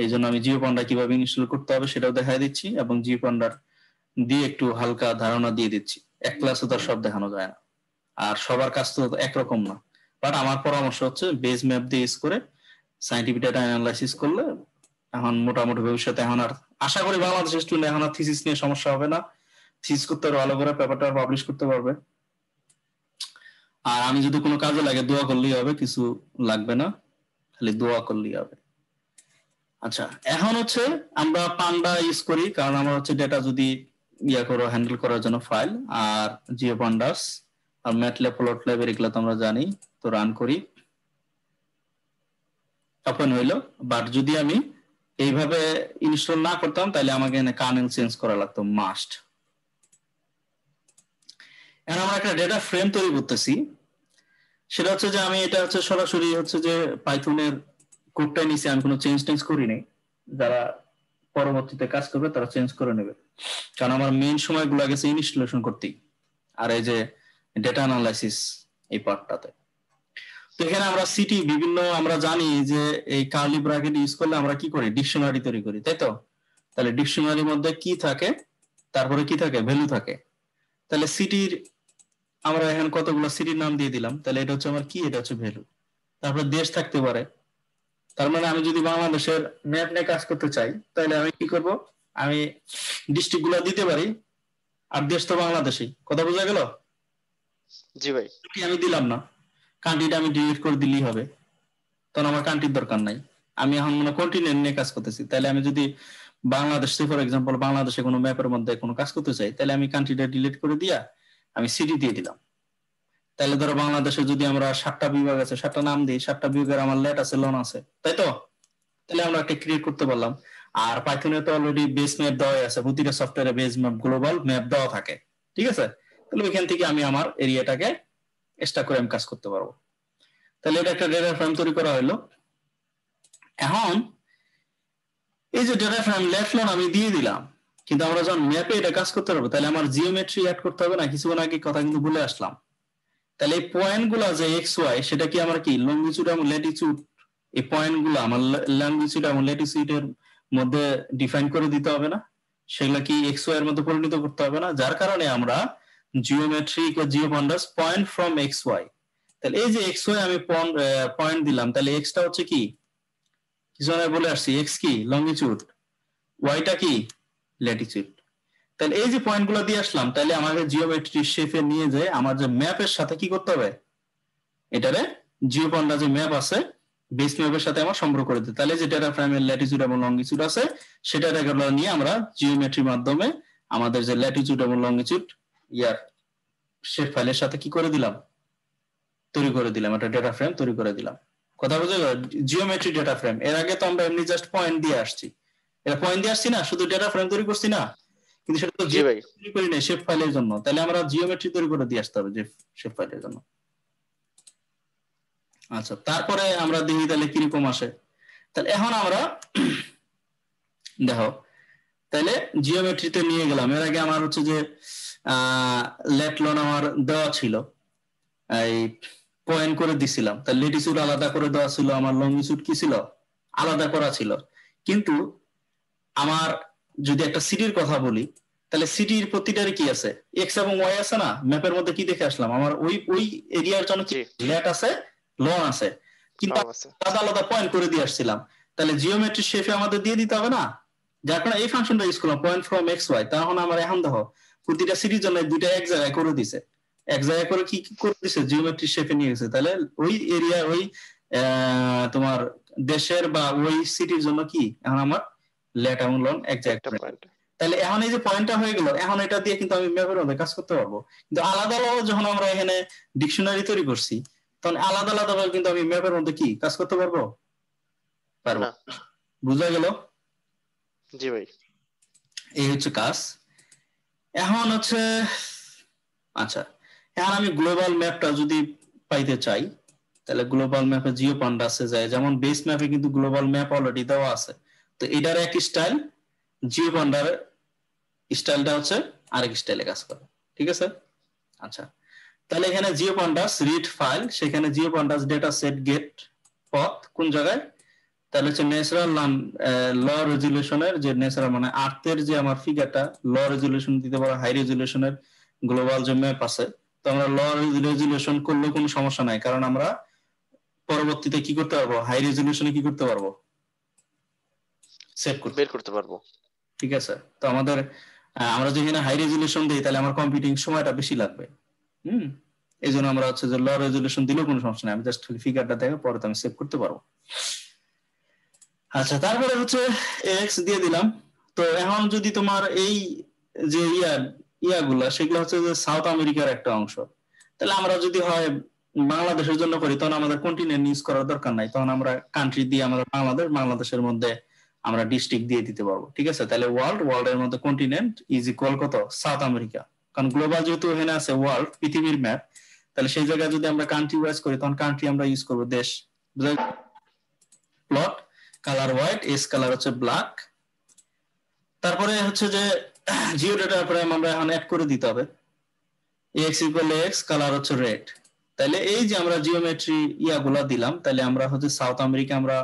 এই জন্য আমি জিও পান্ডা কিভাবে ইনস্টল করতে হবে সেটাও দেখাই দিচ্ছি, এবং জিও পান্ডার দিয়ে একটু হালকা ধারণা দিয়ে দিচ্ছি। এক ক্লাসে তো সব দেখানো যায় না, আর সবার কাজ তো একরকম না। বাট আমার পরামর্শ হচ্ছে বেস ম্যাপ দিয়ে ইউজ করে সায়েন্টিফিক ডেটা অ্যানালাইসিস করলে এখন মোটামুটি ভবিষ্যতে এখন আর আশা করি বাংলাদেশের স্টুডেন্ট এখন আর থিসিস নিয়ে সমস্যা হবে না, থিসিস করতে ভালো করে পেপারটা পাবলিশ করতে পারবে। আর আমি যদি কোনো কাজে লাগে দোয়া করলেই হবে, কিছু লাগবে না, খালি দোয়া করলেই হবে। আচ্ছা এখন হচ্ছে আমরা পান্ডা ইউজ করি কারণ আমরা হচ্ছে ডেটা যদি ইয়া করো হ্যান্ডেল করার জন্য ফাইল, আর জিও পান্ডাস আর ম্যাটল্যাব প্লটল্যাব এগুলো তো আমরা জানি। তো রান করি, ওপেন হইলো। বাট যদি আমি এইভাবে ইনস্টল না করতাম তাহলে আমাকে এখানে কার্নেল চেঞ্জ করা লাগতো মাস্ট। এখন আমরা একটা ডেটা ফ্রেম তৈরি করতেছি, সেটা হচ্ছে যে আমি এটা হচ্ছে সরাসরি হচ্ছে যে পাইথনের কোডটাই নিছি, আমি কোনো চেঞ্জ টেঞ্জ করি নাই। যারা পরবর্তীতে কাজ করবে তারা চেঞ্জ করে নেবে, কারণ আমার মেইন সময়গুলো গেছে ইনস্টলেশন করতেই আর এই যে ডেটা অ্যানালাইসিস এই পার্টটাতে। তো এখানে আমরা সিটি বিভিন্ন আমরা জানি যে এই কার্লি ব্র্যাকেট ইউজ করলে আমরা কি করি, ডিকশনারি তৈরি করি, তাই তো? তাহলে ডিকশনারির মধ্যে কি থাকে, তারপরে কি থাকে, ভ্যালু থাকে। তাহলে সিটির আমরা এখানে কতগুলো সিটির নাম দিয়ে দিলাম, তাহলে এটা হচ্ছে আমার কি, এটা হচ্ছে ভ্যালু। তারপরে দেশ থাকতে পারে, তার মানে আমি যদি বাংলাদেশের ম্যাপ নিয়ে কাজ করতে চাই তাহলে আমি কি করব, আমি ডিস্ট্রিক্ট গুলো দিতে পারি, আর দেশ তো বাংলাদেশই। কথা বোঝা গেল? জি ভাই। আমি দিলাম না, কান্ট্রিটা আমি ডিলিট করে দিলেই হবে, তখন আমার কান্ট্রির দরকার নাই। আমি এখন মনে কন্টিনেন্ট নিয়ে কাজ করতেছি, তাহলে আমি যদি বাংলাদেশ ফর এক্সাম্পল বাংলাদেশে কোনো ম্যাপের মধ্যে কোনো কাজ করতে চাই, তাহলে আমি কান্ট্রিটা ডিলিট করে দিয়া আমি সিটি দিয়ে দিলাম। তাহলে ধরো বাংলাদেশে যদি আমরা 7টা বিভাগ আছে, 7টা নাম দিই, 7টা বিভাগের আমার লেট আছে, লন আছে, তাই তো? তাহলে আমরা একটা ক্রিয়েট করতে পারলাম। আর পাইথনে তো অলরেডি বেস ম্যাপ দেওয়া আছে, প্রতিটা সফটওয়্যারে বেস ম্যাপ গ্লোবাল ম্যাপ দেওয়া থাকে, ঠিক আছে? তাহলে ওইখান থেকে আমি আমার এরিয়াটাকে এক্সট্রা করে আমি কাজ করতে পারবো। তাহলে এটা একটা ডেটা ফ্রেম তৈরি করা হলো। এখন এই যে ডেটা ফ্রেম লেফট লোন আমি দিয়ে দিলাম, কিন্তু আমরা যখন ম্যাপে এটা কাজ করতে পারবো তাহলে আমার জিওমেট্রি অ্যাড করতে হবে না? কিছুক্ষণ আগে কথা কিন্তু বলে আসলাম। তাহলে এই পয়েন্ট গুলা যে এক্স ওয়াই, সেটা কি আমার কি লঙ্গিটিউড এবং ল্যাটিটিউড, এই পয়েন্ট গুলো আমার লঙ্গিটিউড এবং ল্যাটিটিউডের মধ্যে ডিফাইন করে দিতে হবে না? সেগুলা কি এক্স ওয়াই এর মধ্যে পরিণত করতে হবে না? যার কারণে আমরা জিওমেট্রিক জিওপন্ডাস পয়েন্ট ফ্রম এক্স ওয়াই, তাহলে এই যে এক্স ওয়াই আমি পয়েন্ট দিলাম, তাহলে এক্সটা হচ্ছে কি কিছু বলে আসছি, এক্স কি লঙ্গিটিউড, ওয়াইটা কি ল্যাটিটিউড। তাহলে এই যে পয়েন্ট গুলো দিয়ে আসলাম, তাহলে আমাকে জিওমেট্রি শেপে নিয়ে যায় আমার যে ম্যাপের সাথে কি করতে হবে, এটারে জিওপন্ডা যে ম্যাপ আছে বেস ম্যাপের সাথে আমার সম্পর্ক করে দিতে। তাহলে যে ডেটা ফ্রেমের ল্যাটিটিউড এবং লঙ্গিটিউড আছে সেটা নিয়ে আমরা জিওমেট্রির মাধ্যমে আমাদের যে ল্যাটিটিউড এবং লঙ্গিটিউড ইয়ার শেপ ফাইলের সাথে কি করে দিলাম, তৈরি করে দিলাম, একটা ডেটা ফ্রেম তৈরি করে দিলাম। কথা বুঝে গেল? Geometry data frame. এর আগে তো আমরা এমনি জাস্ট পয়েন্ট দিয়ে আসছি, এটা পয়েন্ট দিয়ে আসছি না, শুধু ডেটা ফ্রেম তৈরি করছি না, কিন্তু সেটা তো তৈরি করি না শেপ ফাইলের জন্য। তাহলে আমরা জিওমেট্রি তৈরি করে দিয়ে আসতে হবে যে শেপ ফাইলের জন্য। আচ্ছা, তারপরে আমরা দেখি তাহলে কিরকম আসে। তাহলে এখন আমরা দেখো, তাহলে জিওমেট্রিতে নিয়ে গেলাম। এর আগে আমার হচ্ছে যে লেট লোন আমার দেওয়া ছিল, এই পয়েন্ট করে দিছিলাম, তাহলে ল্যাটিটিউড আলাদা করে দেওয়া ছিল, আমার লঙ্গিটিউড কি ছিল আলাদা করা ছিল। কিন্তু আমার যদি একটা সিটির কথা বলি, তাহলে সিটির প্রতিটারে কি আছে, এক্স এবং ওয়াই আছে না? ম্যাপের মধ্যে কি দেখে আসলাম, আমার ওই এরিয়ার জন্য কি লেট আছে, লন আছে, কিন্তু আলাদা আলাদা পয়েন্ট করে দিয়ে আসছিলাম। তাহলে জিওমেট্রি শেপে আমাদের দিয়ে দিতে হবে না? যার কারণে এই ফাংশনটা ইউজ করলাম, পয়েন্ট ফ্রম এক্স ওয়াই। তখন আমার এখন দেখো প্রতিটা সিটির জন্য দুইটা এক জায়গায় করে দিছে, এক জায়গায় করে কি করে দিছে, জিওমেট্রি শেপে নিয়ে গেছে। তাহলে ওই এরিয়া ওই তোমার দেশের বা ওই সিটির জন্য কি এখন আমার লেট এবং লন এক জায়গায়। তাহলে এখন এই যে পয়েন্টটা হয়ে গেল, এখন এটা দিয়ে কিন্তু আমি ম্যাপের মধ্যে কাজ করতে পারবো। কিন্তু আলাদা আলাদা যখন আমরা এখানে ডিকশনারি তৈরি করছি, তখন আলাদা আলাদা ভাবে কিন্তু আমি ম্যাপের মধ্যে কি কাজ করতে পারবো? পারবো। বুঝা গেল? জি ভাই। এই হচ্ছে কাজ। এখন হচ্ছে আচ্ছা, এখন আমি গ্লোবাল ম্যাপটা যদি পাইতে চাই, তাহলে গ্লোবাল ম্যাপে জিওপন্ডাসে যায়, যেমন বেস ম্যাপে কিন্তু গ্লোবাল ম্যাপ অলরেডি দেওয়া আছে, তো এটার এক স্টাইল, জিওপন্ডার স্টাইলটা হচ্ছে আরেক স্টাইলে কাজ করে, ঠিক আছে? আচ্ছা, তাহলে এখানে জিওপন্ডাস রিড ফাইল, সেখানে জিওপন্ডাস ডেটা সেট গেট পথ কোন জায়গায়, তাহলে হচ্ছে ন্যাচারাল ল রেজুলেশনের যে ন্যাচারাল মানে আর্থের যে আমার ফিগারটা ল রেজুলেশন দিতে পারো, হাই রেজুলেশনের গ্লোবাল যে ম্যাপ আছে, তো আমরা ল রেজুলেশন করলে কোনো সমস্যা নাই, কারণ আমরা পরবর্তীতে কি করতে পারবো, হাই রেজুলেশনে কি করতে পারবো, সেট করতে বের করতে পারবো, ঠিক আছে? তো আমাদের আমরা যেখানে হাই রেজুলেশন দিই তাহলে আমার কম্পিউটিং সময়টা বেশি লাগবে। এই জন্য আমরা হচ্ছে যে ল রেজুলেশন দিলেও কোনো সমস্যা নাই, আমি জাস্ট ফিগারটা দেখে পরে তো আমি সেভ করতে পারবো। আচ্ছা, তারপরে হচ্ছে এক্স দিয়ে দিলাম। তো এখন যদি তোমার এই যে ইয়াগুলা সেগুলো হচ্ছে যে সাউথ আমেরিকার একটা অংশ, তাহলে আমরা যদি হয় বাংলাদেশের জন্য করি, তখন আমাদের কন্টিনেন্ট ইউজ করার দরকার নাই, তখন আমরা কান্ট্রি দিয়ে আমরা বাংলাদেশের মধ্যে আমরা ডিস্ট্রিক্ট দিয়ে দিতে পারবো, ঠিক আছে? তাহলে ওয়ার্ল্ড এর মধ্যে কন্টিনেন্ট ইজ ইকুয়াল কত, সাউথ আমেরিকা, কারণ গ্লোবাল যেহেতু এখানে আছে ওয়ার্ল্ড পৃথিবীর ম্যাপ, তাহলে সেই জায়গায় যদি আমরা কান্ট্রি ওয়াইজ করি তখন কান্ট্রি আমরা ইউজ করবো দেশ। Plot colour white, S colour হচ্ছে ব্ল্যাক। তারপরে হচ্ছে যে জিও ডেটা ফ্রেম আমরা এখন অ্যাড করে দিতে হবে, এক্স ইকুয়াল এক্স, কালার হচ্ছে রেড। তাহলে এই যে আমরা জিওমেট্রি ইয়াগুলা দিলাম, তাহলে আমরা হচ্ছে সাউথ আমেরিকা আমরা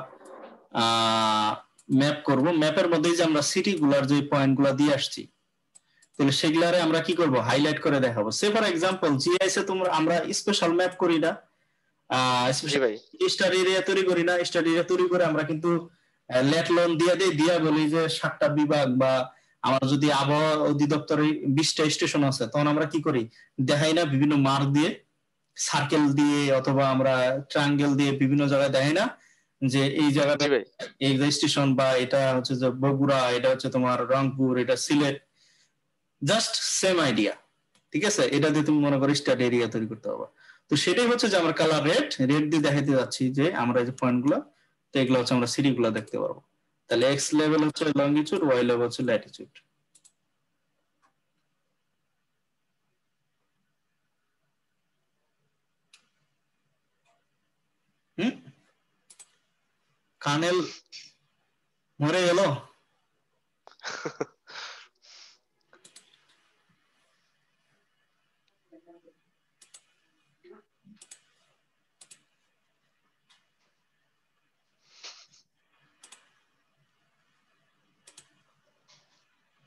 ম্যাপ করব, ম্যাপের মধ্যে যে আমরা সিটি গুলার যে পয়েন্ট গুলা দিয়ে আসছি, তাহলে সেগুলারে আমরা কি করব, হাইলাইট করে দেখাবো। সে ফর এক্সাম্পল জিআইএস এ তোমরা আমরা স্পেশাল ম্যাপ করি না, স্টাডি এরিয়া তৈরি করি না, স্টাডি এরিয়া তৈরি করে আমরা কিন্তু লেট লোন দিয়ে দেই, দিয়া বলি যে 7টা বিভাগ, বা আমার যদি আবহাওয়া অধিদপ্তরে 20টা স্টেশন আছে, তখন আমরা কি করি, দেখাই না বিভিন্ন মার্ক দিয়ে, সার্কেল দিয়ে অথবা আমরা ট্রায়াঙ্গেল দিয়ে বিভিন্ন জায়গায় দেখাই না যে এই জায়গাটা এই স্টেশন, বা এটা হচ্ছে যে বগুড়া, এটা হচ্ছে তোমার রংপুর, এটা সিলেট, জাস্ট সেম আইডিয়া, ঠিক আছে? এটা দিয়ে তুমি মনে করো স্টাডি এরিয়া তৈরি করতে পারবা। তো সেটাই হচ্ছে যে আমরা কালার রেড দিয়ে দেখাতে যাচ্ছি যে আমরা এই যে পয়েন্ট গুলো, তো এগুলো হচ্ছে আমরা সিটি গুলো দেখতে পারবো। তাহলে এক্স লেভেল হচ্ছে লঙ্গিটিউড, ওয়াই লেভেল হচ্ছে ল্যাটিটিউড। কার্নেল মরে গেল।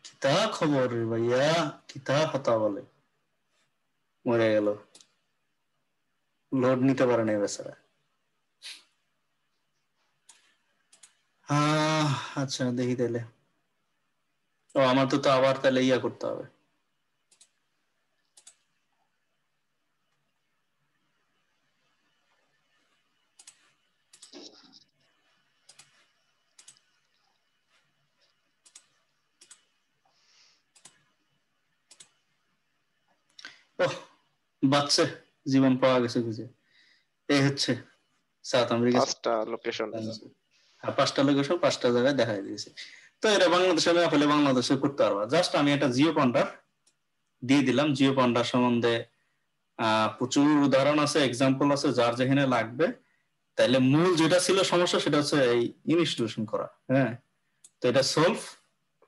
কিতা খবর রে ভাইয়া, কিতা কথা বলে, মরে গেল, লোড নিতে পারে না বেচারা। আচ্ছা দেখি তাহলে। ও আমার তো আবার তাহলে ইয়া করতে হবে। ওহ বাচ্চা জীবন পাওয়া গেছে খুঁজে। এই হচ্ছে সাউথ আমেরিকা, 5টা লোকেশন। 5টা লোকেশন 5টা জায়গায় দেখাই দিয়েছে। তো এটা বাংলাদেশে না হলে বাংলাদেশে করতে পারবা। জাস্ট আমি একটা জিও পয়েন্টার দিয়ে দিলাম। জিও পয়েন্টার সম্বন্ধে প্রচুর উদাহরণ আছে, এক্সাম্পল আছে, যার যেখানে লাগবে। তাইলে মূল যেটা ছিল সমস্যা সেটা হচ্ছে এই ইনস্টিটিউশন করা। হ্যাঁ, তো এটা সলভ।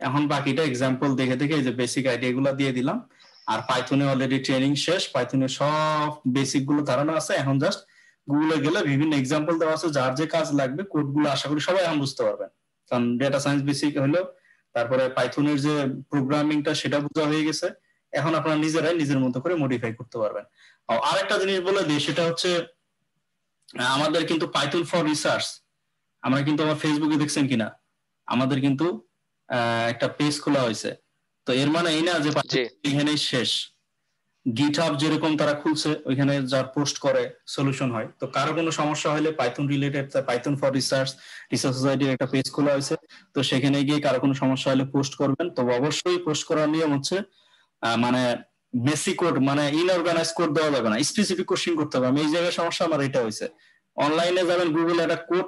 এখন বাকিটা এক্সাম্পল দেখে দেখে এই যে বেসিক আইডিয়া গুলো দিয়ে দিলাম। আর পাইথনে অলরেডি ট্রেনিং শেষ, পাইথনে সব বেসিক গুলো ধারণা আছে। এখন জাস্ট গুগলে গেলে বিভিন্ন এক্সাম্পল দেওয়া আছে, যার যে কাজ লাগবে কোড গুলো আশা করি সবাই এখন বুঝতে পারবেন। কারণ ডেটা সায়েন্স বেসিক হলো, তারপরে পাইথনের যে প্রোগ্রামিংটা সেটা বোঝা হয়ে গেছে। এখন আপনারা নিজেরাই নিজের মতো করে মডিফাই করতে পারবেন। আরেকটা জিনিস বলে দিই, সেটা হচ্ছে আমাদের কিন্তু পাইথন ফর রিসার্চ, আমরা কিন্তু আমার ফেসবুকে দেখছেন কিনা, আমাদের কিন্তু একটা পেজ খোলা হয়েছে। তো এর মানে এই না যে এখানেই শেষ। গিটহাব যেরকম তারা খুলছে, ওইখানে যার পোস্ট করে সলিউশন হয়। তো কারো কোনো সমস্যা হলে Python related, Python for research সোসাইটির একটা পেজ খোলা হয়েছে। তো সেখানে গিয়ে কারো কোনো সমস্যা হলে পোস্ট করবেন। তো অবশ্যই পোস্ট করার নিয়ম হচ্ছে মানে বেসিক কোড, মানে ইনঅর্গানাইজ কোড দেওয়া যাবে না, স্পেসিফিক কোশ্চেন করতে হবে। আমি এই জায়গায় সমস্যা আমার এটা হয়েছে। অনলাইনে যাবেন, গুগলে একটা কোড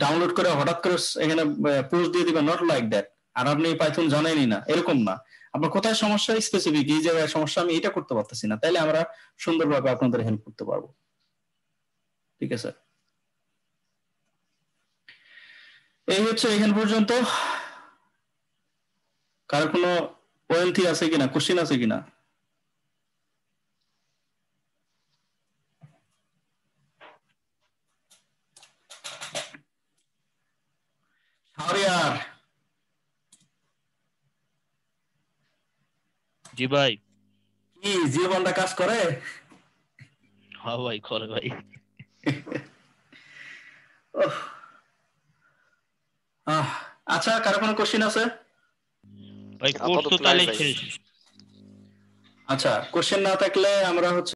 ডাউনলোড করে হঠাৎ করে এখানে পোস্ট দিয়ে দিবেন, নট লাইক দ্যাট। আর আপনি পাইথন জানেনই না, এরকম না। আপনার কোথায় সমস্যা স্পেসিফিক, এই জায়গায় সমস্যা, আমি এটা করতে পারতেছি না, তাইলে আমরা সুন্দরভাবে আপনাদের হেল্প করতে পারবো। ঠিক আছে, এই হচ্ছে এখান পর্যন্ত। কার কোনো পয়েন্ট আছে কিনা, কোশ্চেন আছে কিনা? শাহরিয়ার, জি ভাই। কি জীবনটা কাজ করে? হ্যাঁ ভাই, করে ভাই। আচ্ছা, কারো কোনো কোশ্চেন আছে? ভাই কোর্স তো তাহলে শেষ। আচ্ছা, কোশ্চেন না থাকলে আমরা হচ্ছে